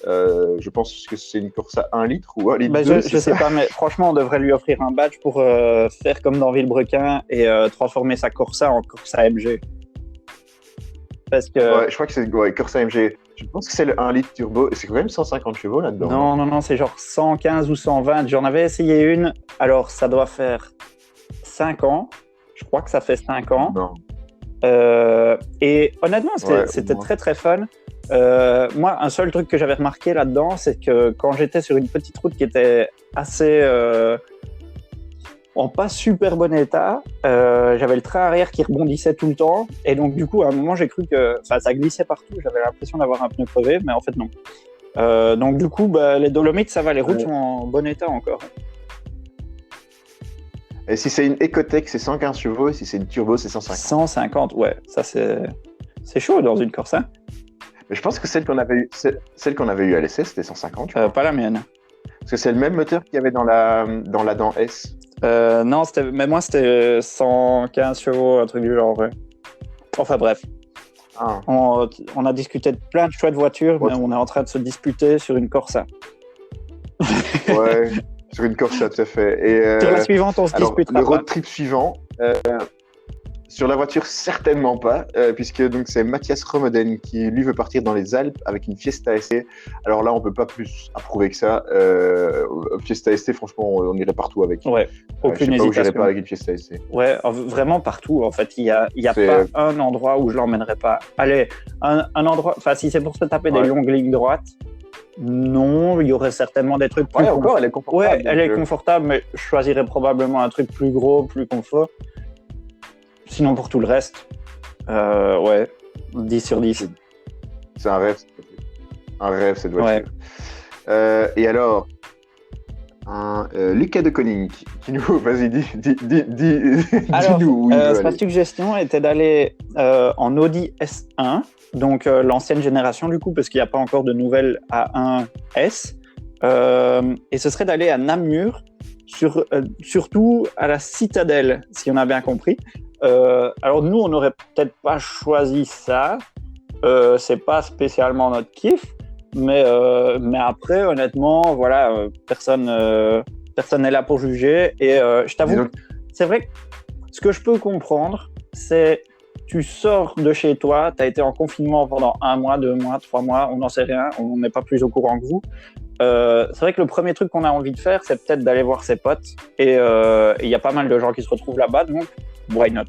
Je pense que c'est une Corsa 1 litre ou 1 litre 2, je sais pas, mais franchement, on devrait lui offrir un badge pour faire comme dans Villebrequin et transformer sa Corsa en Corsa MG. Parce que... Ouais, je crois que c'est Corsa MG. Je pense que c'est le 1 litre turbo. C'est quand même 150 chevaux là-dedans. Non, c'est genre 115 ou 120. J'en avais essayé une. Alors, ça doit faire 5 ans. Je crois que ça fait 5 ans. Non. Et honnêtement, c'était très très fun. Moi, un seul truc que j'avais remarqué là-dedans, c'est que quand j'étais sur une petite route qui était assez en pas super bon état, j'avais le train arrière qui rebondissait tout le temps, et donc du coup à un moment j'ai cru que ça glissait partout, j'avais l'impression d'avoir un pneu crevé, mais en fait non. Donc du coup les Dolomites ça va, les routes sont en bon état encore. Et si c'est une Ecotec, c'est 115 chevaux, et si c'est une turbo, c'est 150. 150, ouais, ça c'est chaud dans une Corsa. Mais je pense que celle qu'on avait eu à l'essai, c'était 150. Pas la mienne. Parce que c'est le même moteur qu'il y avait dans la dent S. Non, mais moi c'était 115 chevaux, un truc du genre. Ouais. Enfin bref. Ah. On a discuté de plein de chouettes voitures, mais on est en train de se disputer sur une Corsa. Ouais, sur une Corsa, tout à fait. Et, sur la suivante, on se disputera. Le road trip suivant, Sur la voiture, certainement pas, puisque donc c'est Mathias Romoden qui lui veut partir dans les Alpes avec une Fiesta ST. Alors là, on peut pas plus approuver que ça. Fiesta ST, franchement, on irait partout avec. Ouais, aucune je sais pas où j'irais hésitation. pas avec une Fiesta ST. Ouais, vraiment partout. En fait, il y a pas un endroit où je l'emmènerais pas. Allez, un endroit. Enfin, si c'est pour se taper des longues lignes droites, non, il y aurait certainement des trucs plus. Ouais, encore, elle est confortable. Ouais, elle est confortable, mais je choisirais probablement un truc plus gros, plus confort. Sinon, pour tout le reste, ouais, 10 sur 10. C'est un rêve. Un rêve, cette voiture. Ouais. Et alors, Lucas de Koning qui nous. Vas-y, dis-nous. Sa suggestion était d'aller en Audi S1, donc l'ancienne génération du coup, parce qu'il n'y a pas encore de nouvelle A1S. Et ce serait d'aller à Namur, surtout à la Citadelle, si on a bien compris. Alors nous, on n'aurait peut-être pas choisi ça. C'est pas spécialement notre kiff. Mais après, honnêtement, voilà, personne n'est là pour juger. Et je t'avoue, c'est vrai que ce que je peux comprendre, c'est tu sors de chez toi, tu as été en confinement pendant 1 mois, 2 mois, 3 mois, on n'en sait rien, on n'est pas plus au courant que vous. C'est vrai que le premier truc qu'on a envie de faire, c'est peut-être d'aller voir ses potes. Et il y a pas mal de gens qui se retrouvent là-bas, donc why not?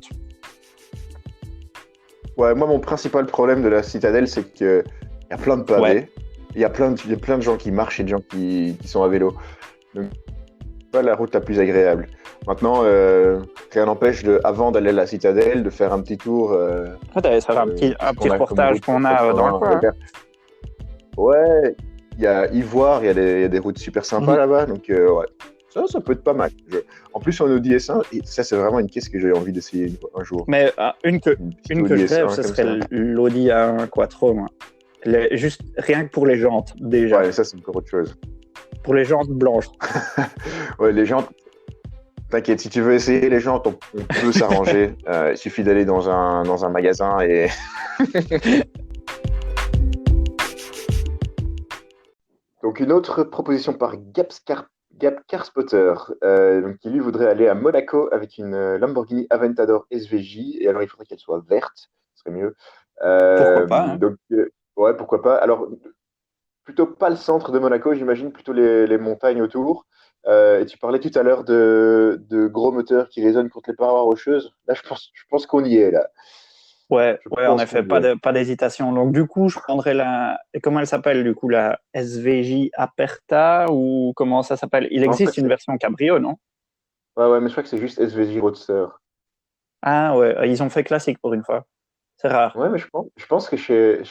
Ouais, moi, mon principal problème de la Citadelle, c'est qu'il y a plein de pavés. Ouais. Il y a plein de gens qui marchent et de gens qui sont à vélo. Donc, c'est pas la route la plus agréable. Maintenant, rien n'empêche, avant d'aller à la Citadelle, de faire un petit tour. D'aller faire un petit reportage qu'on a dans le coin. Ouais, il y a Ivoire, il y a des routes super sympas là-bas. Donc, ouais, ça peut être pas mal. En plus, on Audi S1, et ça, c'est vraiment une caisse que j'ai envie d'essayer un jour. Mais une que je rêve, ce serait l'Audi A1 Quattro, moi. Juste rien que pour les jantes, déjà. Ouais, ça, c'est encore autre chose. Pour les jantes blanches. Ouais, les jantes. T'inquiète, si tu veux essayer les jantes, on peut s'arranger. Il suffit d'aller dans un magasin et. Donc, une autre proposition par Gap Carspotter, qui lui voudrait aller à Monaco avec une Lamborghini Aventador SVJ. Et alors, il faudrait qu'elle soit verte, ce serait mieux. Pourquoi pas, hein. Donc, ouais, pourquoi pas. Alors, plutôt pas le centre de Monaco, j'imagine, plutôt les montagnes autour. Et tu parlais tout à l'heure de gros moteurs qui résonnent contre les parois rocheuses. Là, je pense qu'on y est, là. Ouais, en effet, pas d'hésitation. Donc, du coup, je prendrais et comment elle s'appelle, du coup, la SVJ Aperta, ou comment ça s'appelle? Il existe une version cabrio, non? Ouais, mais je crois que c'est juste SVJ Roadster. Ah ouais, ils ont fait classique pour une fois. C'est rare. Ouais, mais je pense que chez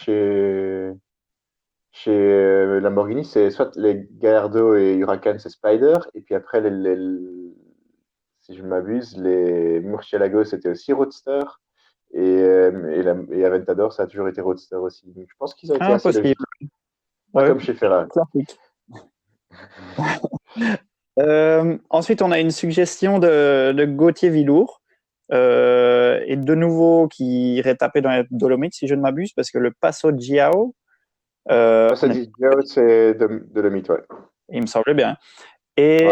Lamborghini, c'est soit les Gallardo et Huracan, c'est Spider, et puis après, si je ne m'abuse, les Murcielago, c'était aussi Roadster, et Aventador, ça a toujours été Roadster aussi. Donc, je pense qu'ils ont été assez logiques. Pas comme chez Ferrari. Classique. Ensuite, on a une suggestion de Gauthier Villour. Et de nouveau qui irait taper dans les Dolomites, si je ne m'abuse, parce que le Passo Giao. Passo Giao, c'est Dolomites, ouais. Il me semblait bien. Et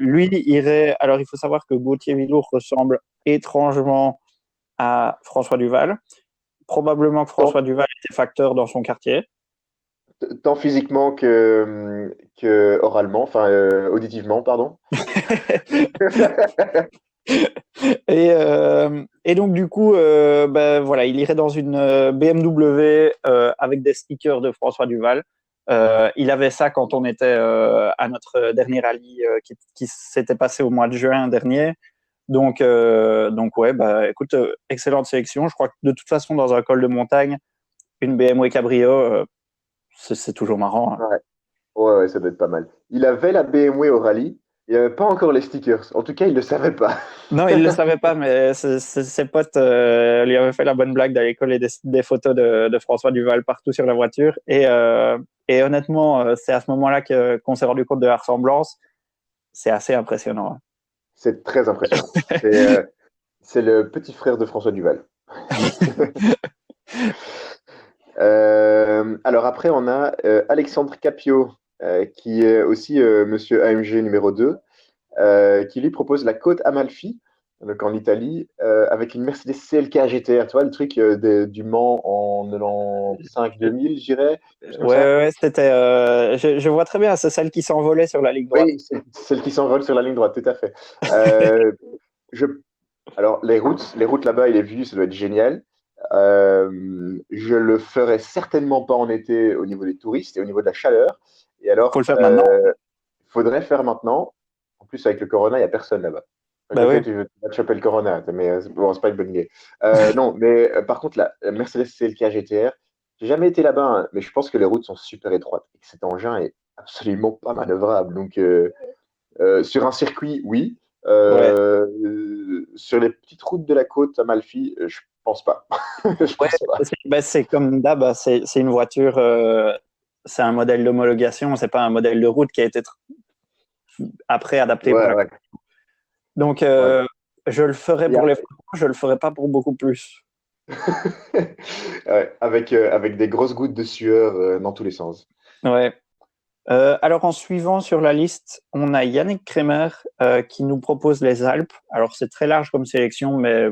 lui irait. Alors, il faut savoir que Gauthier Villour ressemble étrangement à François Duval. Probablement que François Duval était facteur dans son quartier. Tant physiquement que oralement, enfin auditivement, pardon. Et donc du coup, voilà, il irait dans une BMW avec des stickers de François Duval. Il avait ça quand on était à notre dernier rallye qui s'était passé au mois de juin dernier. Donc ouais, écoute, excellente sélection. Je crois que de toute façon, dans un col de montagne, une BMW Cabrio, c'est toujours marrant. Hein. Ouais, ça doit être pas mal. Il avait la BMW au rallye. Il n'y avait pas encore les stickers. En tout cas, il ne le savait pas. Non, il ne le savait pas, mais ses potes lui avaient fait la bonne blague d'aller coller des photos de François Duval partout sur la voiture. Et honnêtement, c'est à ce moment-là qu'on s'est rendu compte de la ressemblance. C'est assez impressionnant. C'est très impressionnant. C'est le petit frère de François Duval. Alors après, on a Alexandre Capio, qui est aussi monsieur AMG numéro 2, qui lui propose la Côte Amalfi. donc en Italie, avec une Mercedes CLK GTR, tu vois, le truc du Mans en 95-2000, je dirais, quelque chose comme ça. Ouais, c'était. Je vois très bien, c'est celle qui s'envolait sur la ligne droite. Oui, c'est celle qui s'envole sur la ligne droite, tout à fait. Euh, je, alors, les routes là-bas, il est vu, ça doit être génial. Je le ferai certainement pas en été au niveau des touristes et au niveau de la chaleur. Et Faut alors, le faire maintenant. il faudrait faire maintenant. En plus, avec le Corona, il n'y a personne là-bas. Enfin, Bah quoique, oui. tu vas te choper le Corona, mais bon, c'est pas une bonne idée. Non, mais par contre, la Mercedes CLK GTR, j'ai jamais été là-bas, hein, mais je pense que les routes sont super étroites et que cet engin est absolument pas manœuvrable. Donc, sur un circuit, oui. Ouais. Sur les petites routes de la côte à Malfi, je pense pas. Je Ouais, pense pas. c'est comme d'hab, c'est une voiture, c'est un modèle d'homologation, c'est pas un modèle de route qui a été après adapté pour Ouais, la. ouais, Donc, ouais. je le ferai Il y pour a- les photos, je le ferai pas pour beaucoup plus. Ouais, avec des grosses gouttes de sueur dans tous les sens. Ouais. Alors, en suivant sur la liste, on a Yannick Kremer qui nous propose les Alpes. Alors, c'est très large comme sélection, mais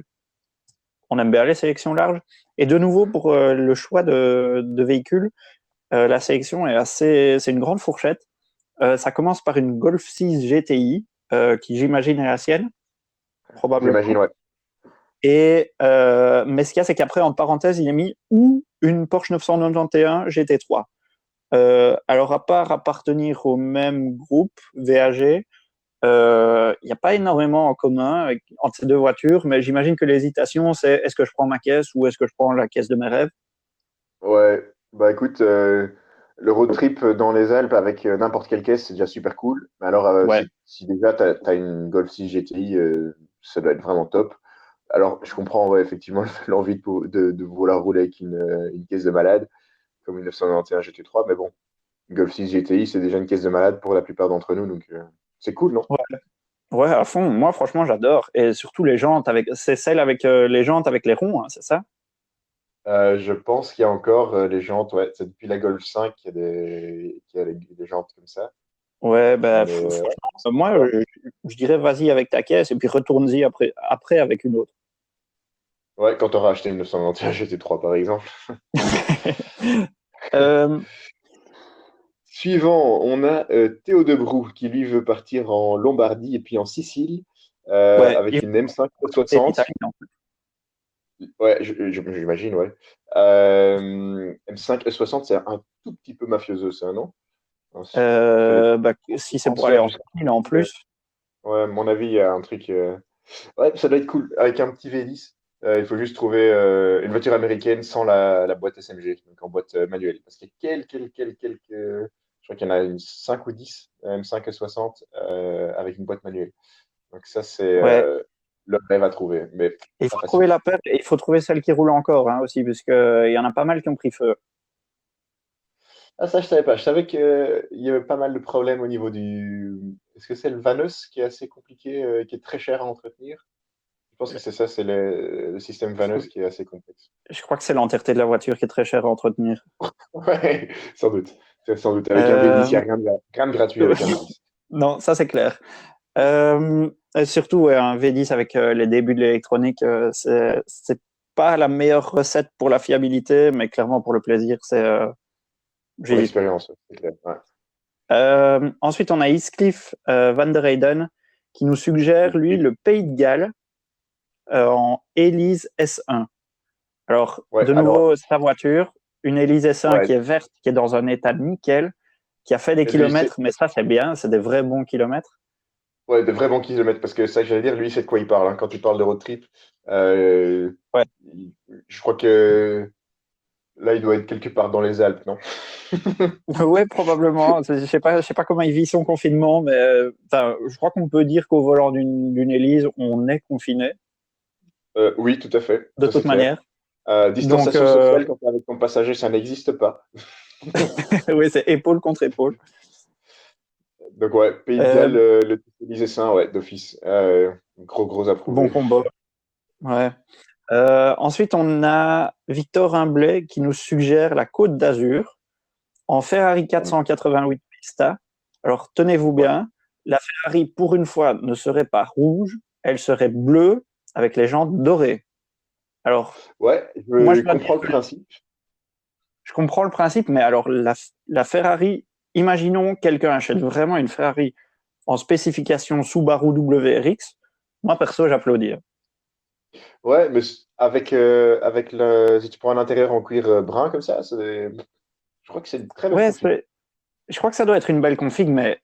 on aime bien les sélections larges. Et de nouveau, pour le choix de véhicules, la sélection est assez. C'est une grande fourchette. Ça commence par une Golf 6 GTI, qui j'imagine est la sienne, probablement. J'imagine, ouais. Mais ce qu'il y a, c'est qu'après, en parenthèse, il a mis ou une Porsche 991 GT3. Alors, à part appartenir au même groupe, VAG, il n'y a pas énormément en commun entre ces deux voitures, mais j'imagine que l'hésitation, c'est est-ce que je prends ma caisse ou est-ce que je prends la caisse de mes rêves? Ouais, bah écoute, le road trip dans les Alpes avec n'importe quelle caisse, c'est déjà super cool. Mais alors, Ouais. si déjà tu as une Golf 6 GTI, ça doit être vraiment top. Alors, je comprends ouais, effectivement l'envie de vouloir rouler avec une caisse de malade, comme une 991 GT3, mais bon, une Golf 6 GTI, c'est déjà une caisse de malade pour la plupart d'entre nous, donc c'est cool, non? Ouais, ouais, à fond. Moi, franchement, j'adore. Et surtout les jantes avec, c'est celle avec les jantes avec les ronds, hein, c'est ça? Je pense qu'il y a encore les jantes, ouais, c'est depuis la Golf 5 qu'il y a des jantes comme ça. Ouais, ben, Mais ouais, franchement, c'est moi, sympa. je dirais vas-y avec ta caisse et puis retourne-y après avec une autre. Ouais, quand tu auras acheté une 991 GT3 par exemple. Euh, Suivant, on a Théo Debrou qui lui veut partir en Lombardie et puis en Sicile ouais, il avec une M5 est 60. italien. Ouais, j'imagine, ouais. M5 E60, c'est un tout petit peu mafioso, ça, non? Non, sur les Bah, si c'est pour aller transferts en jusqu'à. Sicile en plus, Ouais, à mon avis, il y a un truc. Ouais, ça doit être cool. Avec un petit V10, il faut juste trouver une voiture américaine sans la boîte SMG, donc en boîte manuelle. Parce qu'il y a quelques. Je crois qu'il y en a une 5 ou 10, M5 E60, avec une boîte manuelle. Donc ça, c'est ouais, le rêve à trouver, mais il pas faut facile. trouver la paire et il faut trouver celle qui roule encore hein, aussi, parce qu'il y en a pas mal qui ont pris feu. Ah, ça, je savais pas. Je savais qu'il y avait pas mal de problèmes au niveau du. Est-ce que c'est le Vanos qui est assez compliqué, qui est très cher à entretenir? Je pense que c'est ça, c'est le système Vanos qui est assez complexe. Je crois que c'est l'entièreté de la voiture qui est très chère à entretenir. Ouais, sans doute. Sans doute. Avec un V10, il n'y Euh, a rien de gratuit avec un V10. Non, ça c'est clair. Et surtout, ouais, un V10 avec les débuts de l'électronique, c'est pas la meilleure recette pour la fiabilité, mais clairement pour le plaisir, c'est Pour j'hésite pas. l'expérience, c'est clair. Ouais. Ensuite, on a Heathcliff Van der Heyden qui nous suggère, lui, le Pays de Galles en Elise S1. Alors, Ouais, de alors, nouveau, sa voiture, une Elise S1 qui ouais. est verte, qui est dans un état nickel, qui a fait des Lui, kilomètres, mais ça, c'est bien, c'est des vrais bons kilomètres. ouais, de vrais bons kilomètres, parce que ça, j'allais dire, lui, c'est de quoi il parle. Hein. Quand il parle de road trip, euh, Ouais. je crois que là, il doit être quelque part dans les Alpes, non? Ouais, probablement. Je sais pas comment il vit son confinement, mais je crois qu'on peut dire qu'au volant d'une Élise, on est confiné, Oui, tout à fait, de ça c'est toute clair. manière. Donc, Distanciation sociale quand tu es avec ton passager, ça n'existe pas. oui, c'est épaule contre épaule. Donc ouais, Pays de Euh, Galles, le Élysée Saint, ouais, d'office. Gros bon approuvé. combat. Ouais. Ensuite, on a Victor Humblay qui nous suggère la Côte d'Azur en Ferrari 488 Pista. Alors, tenez-vous Ouais. bien, la Ferrari, pour une fois, ne serait pas rouge, elle serait bleue avec les jantes dorées. Alors, Ouais, moi, je comprends le principe. je comprends le principe, mais alors la Ferrari, imaginons quelqu'un achète vraiment une Ferrari en spécification Subaru WRX. Moi, perso, j'applaudis. Ouais, mais avec si tu prends un intérieur en cuir brun comme ça, je crois que c'est une très belle Ouais, config. je crois que ça doit être une belle config, mais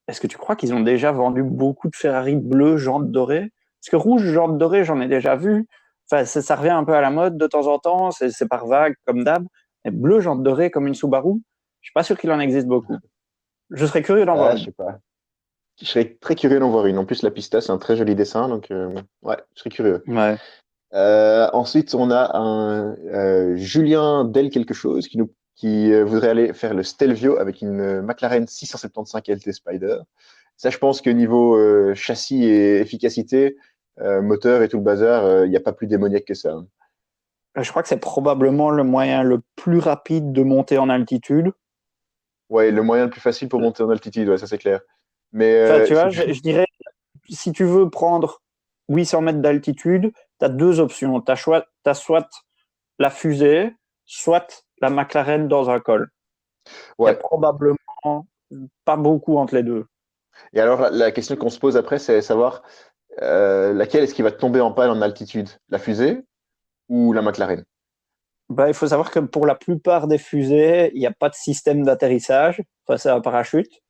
est-ce que tu crois qu'ils ont déjà vendu beaucoup de Ferrari bleu, jantes dorées? Parce que rouge, jantes dorées, j'en ai déjà vu. Enfin, ça revient un peu à la mode de temps en temps, c'est par vague, comme d'hab. Mais bleu, jantes dorées, comme une Subaru, je suis pas sûr qu'il en existe beaucoup. Je serais curieux d'en voir Ah, je une. sais pas. Je serais très curieux d'en voir une. En plus, la pista, c'est un très joli dessin, donc ouais, je serais curieux. Ouais. Ensuite, on a un Julien Del quelque chose qui voudrait aller faire le Stelvio avec une McLaren 675 LT Spider. Ça, je pense que niveau châssis et efficacité, moteur et tout le bazar, il n'y a pas plus démoniaque que ça, hein. Je crois que c'est probablement le moyen le plus rapide de monter en altitude. Ouais, le moyen le plus facile pour monter en altitude, ouais, ça c'est clair. Mais Enfin, tu vois, je dirais, si tu veux prendre 800 mètres d'altitude, tu as deux options. Tu as soit la fusée, soit la McLaren dans un col. Il y a ouais. probablement pas beaucoup entre les deux. Et alors, la question qu'on se pose après, c'est savoir laquelle est-ce qui va tomber en panne en altitude, la fusée ou la McLaren? Ben, il faut savoir que pour la plupart des fusées, il n'y a pas de système d'atterrissage. Enfin, c'est un parachute.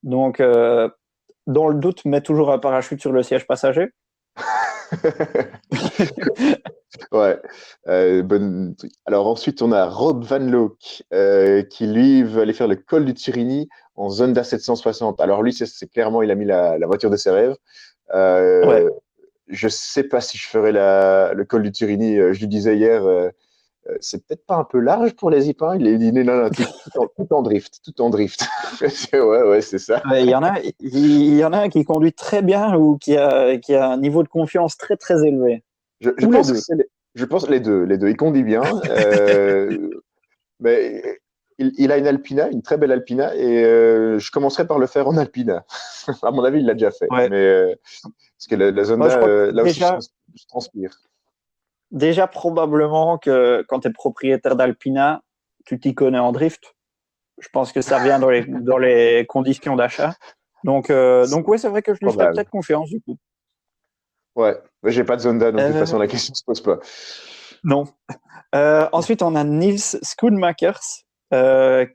Donc, dans le doute, mets toujours un parachute sur le siège passager. Ouais, bonne truc. Alors ensuite, on a Rob Van Loock qui lui veut aller faire le col du Turini en Zonda 760. Alors lui, c'est clairement, il a mis la voiture de ses rêves. Ouais. Euh, je sais pas si je ferai le col du Turini. Je lui disais hier, c'est peut-être pas un peu large pour les Ipins. Il dit non, non, tout en drift, tout en drift. Ouais, ouais, c'est ça. Il y en a un qui conduit très bien ou qui a un niveau de confiance très très élevé. Je Ou les pense que deux. je pense les deux. Il conduit bien, mais il a une Alpina, une très belle Alpina, et je commencerai par le faire en Alpina. À mon avis, il l'a déjà fait, Ouais. mais parce que la Moi, je Zonda, crois que là aussi, je transpire. déjà probablement que quand tu es propriétaire d'Alpina, tu t'y connais en drift. Je pense que ça vient dans les conditions d'achat. Donc ouais, c'est vrai que je lui ferais Probable. peut-être confiance du coup. Ouais, mais j'ai pas de Zonda, donc de toute Euh, façon, la question se pose pas. non. Ensuite, on a Niels Schoonmakers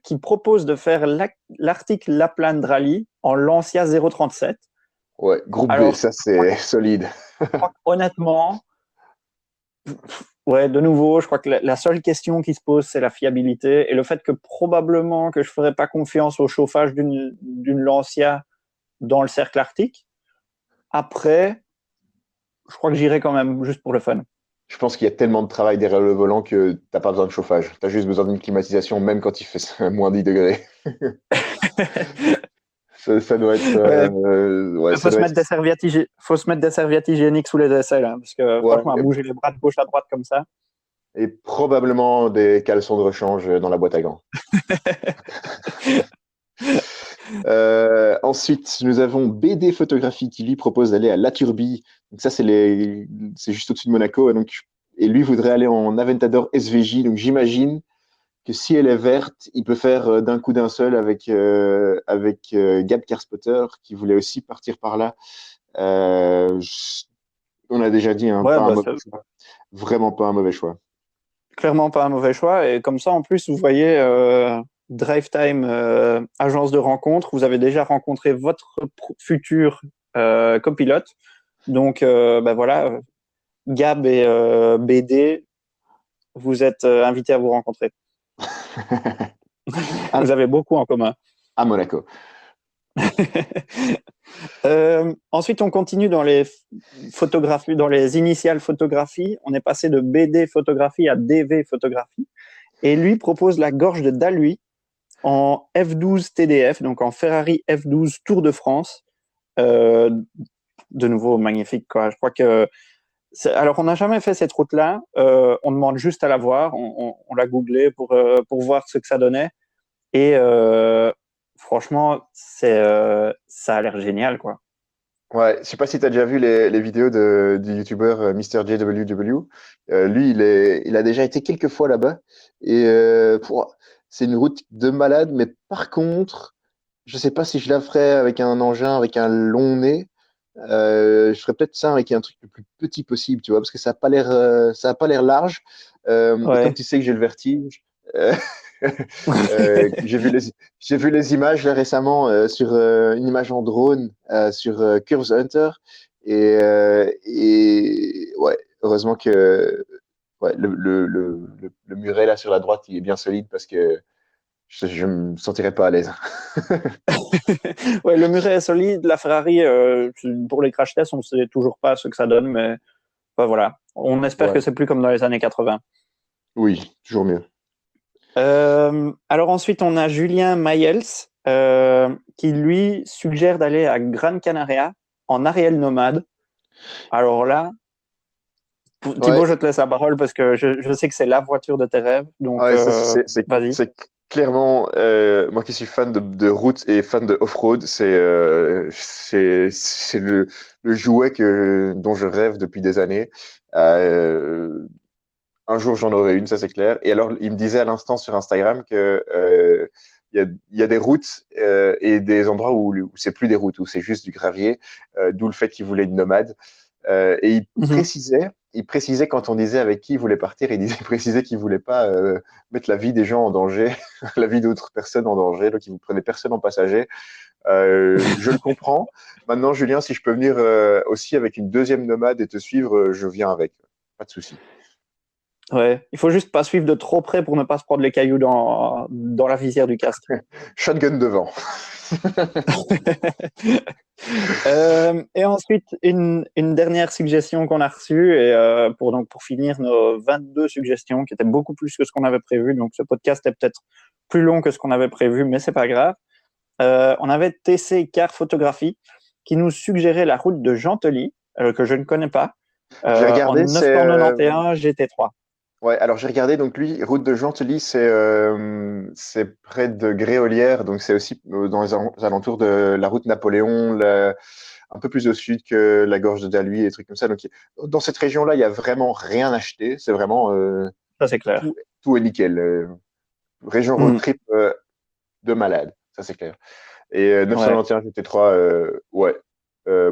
qui propose de faire l'Arctic Lapland Rally en Lancia 037. Ouais, groupe B, Alors, ça c'est solide. honnêtement, ouais, de nouveau, je crois que la seule question qui se pose, c'est la fiabilité et le fait que probablement que je ne ferais pas confiance au chauffage d'une Lancia dans le cercle arctique. Après, je crois que j'irai quand même juste pour le fun. Je pense qu'il y a tellement de travail derrière le volant que t'as pas besoin de chauffage. T'as juste besoin d'une climatisation, même quand il fait moins 10 degrés. Ça doit être, Ouais, ouais, ça doit être, faut se mettre des serviettes hygiéniques sous les aisselles, hein, parce que ouais, franchement, bouger les bras de gauche à droite comme ça. et probablement des caleçons de rechange dans la boîte à gants. Ensuite, nous avons BD Photographie qui lui propose d'aller à La Turbie. Donc ça, c'est juste au-dessus de Monaco. Et lui voudrait aller en Aventador SVJ. Donc j'imagine que si elle est verte, il peut faire d'un coup d'un seul avec Gab Carspotter qui voulait aussi partir par là. On a déjà dit, hein, Ouais, pas un bah, mauvais choix. Vraiment pas un mauvais choix. clairement pas un mauvais choix. Et comme ça, en plus, vous voyez, Drive Time, agence de rencontre, vous avez déjà rencontré votre futur copilote. Donc, ben voilà, Gab et BD, vous êtes invités à vous rencontrer. Vous avez beaucoup en commun. À Monaco. Ensuite, on continue dans les photographies, dans les initiales photographies. On est passé de BD photographie à DV photographie. Et lui propose la gorge de Dalhuy en F12 TDF, donc en Ferrari F12 Tour de France. De nouveau, magnifique, quoi. Je crois que alors, on n'a jamais fait cette route-là. On demande juste à la voir. On l'a googlé pour voir ce que ça donnait. Et franchement, ça a l'air génial, quoi. Ouais, je sais pas si tu as déjà vu les vidéos du youtubeur Mr. JWW. Lui, il a déjà été quelques fois là-bas. Et c'est une route de malade, mais par contre, je sais pas si je la ferais avec un engin, avec un long nez. Je ferais peut-être ça avec un truc le plus petit possible, tu vois, parce que ça a pas l'air large. Et comme Ouais. tu sais que j'ai le vertige, euh, j'ai vu les images là, récemment sur une image en drone sur Curves Hunter et ouais, heureusement que ouais, le muret là sur la droite il est bien solide parce que je me sentirais pas à l'aise. Ouais, le muret est solide. La Ferrari, pour les crash tests, on ne sait toujours pas ce que ça donne, mais bah, voilà. On espère que Ouais, c'est plus comme dans les années 80. oui, toujours mieux. Alors ensuite, on a Julien Mayels qui, lui, suggère d'aller à Gran Canaria en Ariel nomade. Alors là, Ouais, Thibaut, je te laisse la parole parce que je sais que c'est la voiture de tes rêves. Donc, ouais, ça, vas-y. c'est clairement, moi qui suis fan de route et fan de off-road, c'est le jouet dont je rêve depuis des années. Euh, un jour, j'en aurai une, ça c'est clair. Et alors, il me disait à l'instant sur Instagram que il y a des routes et des endroits où c'est plus des routes, où c'est juste du gravier, d'où le fait qu'il voulait une nomade. Et Mhm. il précisait quand on disait avec qui il voulait partir, il précisait qu'il voulait pas mettre la vie des gens en danger, la vie d'autres personnes en danger, donc il ne prenait personne en passager. Je le comprends. Maintenant, Julien, si je peux venir aussi avec une deuxième nomade et te suivre, je viens avec. Pas de souci. Ouais. Il faut juste pas suivre de trop près pour ne pas se prendre les cailloux dans la visière du casque. Shotgun devant. Et ensuite, une dernière suggestion qu'on a reçue, et pour finir nos 22 suggestions, qui étaient beaucoup plus que ce qu'on avait prévu. Donc, ce podcast est peut-être plus long que ce qu'on avait prévu, mais c'est pas grave. On avait TC Car Photographie qui nous suggérait la route de Gentilly, que je ne connais pas, J'ai en regardé, 991 GT3. ouais, alors j'ai regardé, donc lui, route de Gentilly, c'est près de Gréolières, donc c'est aussi dans les alentours de la route Napoléon, un peu plus au sud que la gorge de Daluy et des trucs comme ça. Donc dans cette région-là, il y a vraiment rien acheté, c'est vraiment Ça, c'est clair. tout est nickel. Région road Mm, trip de malade, ça c'est clair. Et ouais. 991 GT3, ouais,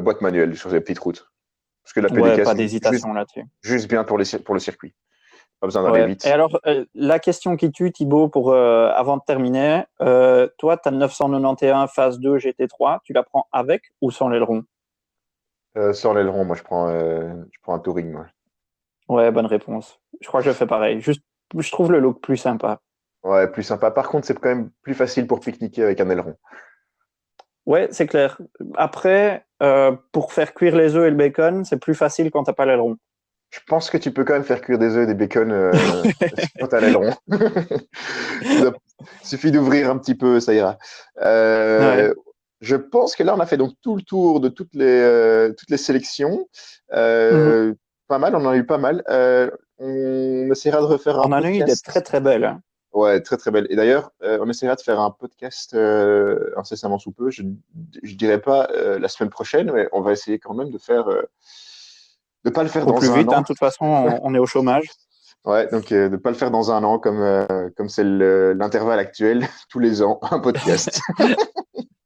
boîte manuelle sur les petites routes. Parce que la Ouais, PDK, pas c'est d'hésitation là-dessus. juste bien pour pour le circuit. Pas besoin d'aller Ouais. Et vite. alors, la question qui tue, Thibaut, avant de terminer, toi, ta 991 phase 2 GT3, tu la prends avec ou sans l'aileron? Sans l'aileron, moi je prends un touring, moi. Ouais, bonne réponse. Je crois que je fais pareil. Juste, je trouve le look plus sympa. Ouais, plus sympa. Par contre, c'est quand même plus facile pour pique-niquer avec un aileron. Ouais, c'est clair. Après, pour faire cuire les œufs et le bacon, c'est plus facile quand t'as pas l'aileron. Je pense que tu peux quand même faire cuire des œufs et des bacon quand t'as l'aileron. Il suffit d'ouvrir un petit peu, ça ira. Ouais. Je pense que là, on a fait donc tout le tour de toutes les sélections. Mhm. Euh, Pas mal, on en a eu pas mal. On essaiera de refaire un On en a eu des très podcast. très belles, hein. Ouais, très très belle. Et d'ailleurs, on essaiera de faire un podcast incessamment sous peu. Je dirais pas la semaine prochaine, mais on va essayer quand même de pas le faire Au plus dans un vite, hein. an. De toute façon, on est au chômage. Ouais, donc de pas le faire dans un an comme c'est l'intervalle actuel, tous les ans, un podcast.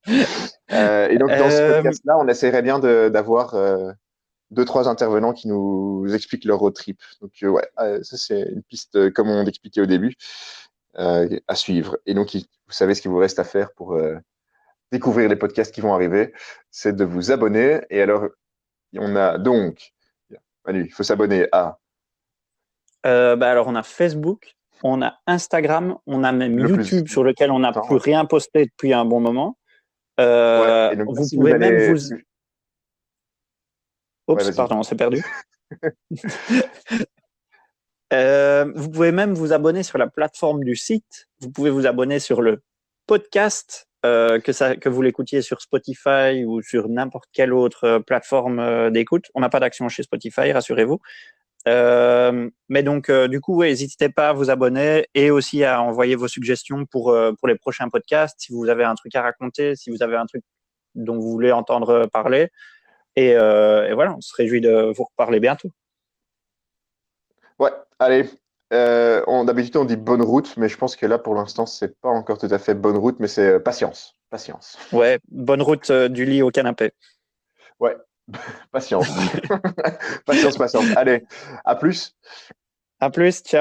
Et donc dans ce Euh, podcast-là, on essaierait bien d'avoir deux, trois intervenants qui nous expliquent leur road trip. Donc ouais, ça c'est une piste, comme on expliquait au début, à suivre. Et donc vous savez ce qu'il vous reste à faire pour découvrir les podcasts qui vont arriver, c'est de vous abonner. Et alors, on a donc, Manu, il faut s'abonner à alors, on a Facebook, on a Instagram, on a même le plus YouTube sur lequel on n'a plus temps. rien posté depuis un bon moment. Ouais, et donc Vous pouvez même vous... Ouais, Oups, vas-y. pardon, on s'est perdu. Vous pouvez même vous abonner sur la plateforme du site. Vous pouvez vous abonner sur le podcast, que vous l'écoutiez sur Spotify ou sur n'importe quelle autre plateforme d'écoute. On n'a pas d'action chez Spotify, rassurez-vous. Mais donc, du coup, ouais, n'hésitez pas à vous abonner et aussi à envoyer vos suggestions pour les prochains podcasts. Si vous avez un truc à raconter, si vous avez un truc dont vous voulez entendre parler. Et voilà, on se réjouit de vous reparler bientôt. Ouais, allez. D'habitude, on dit bonne route, mais je pense que là, pour l'instant, c'est pas encore tout à fait bonne route, mais c'est patience. Patience. Ouais, bonne route du lit au canapé. Ouais, patience. Patience, patience. Allez, à plus. À plus, ciao.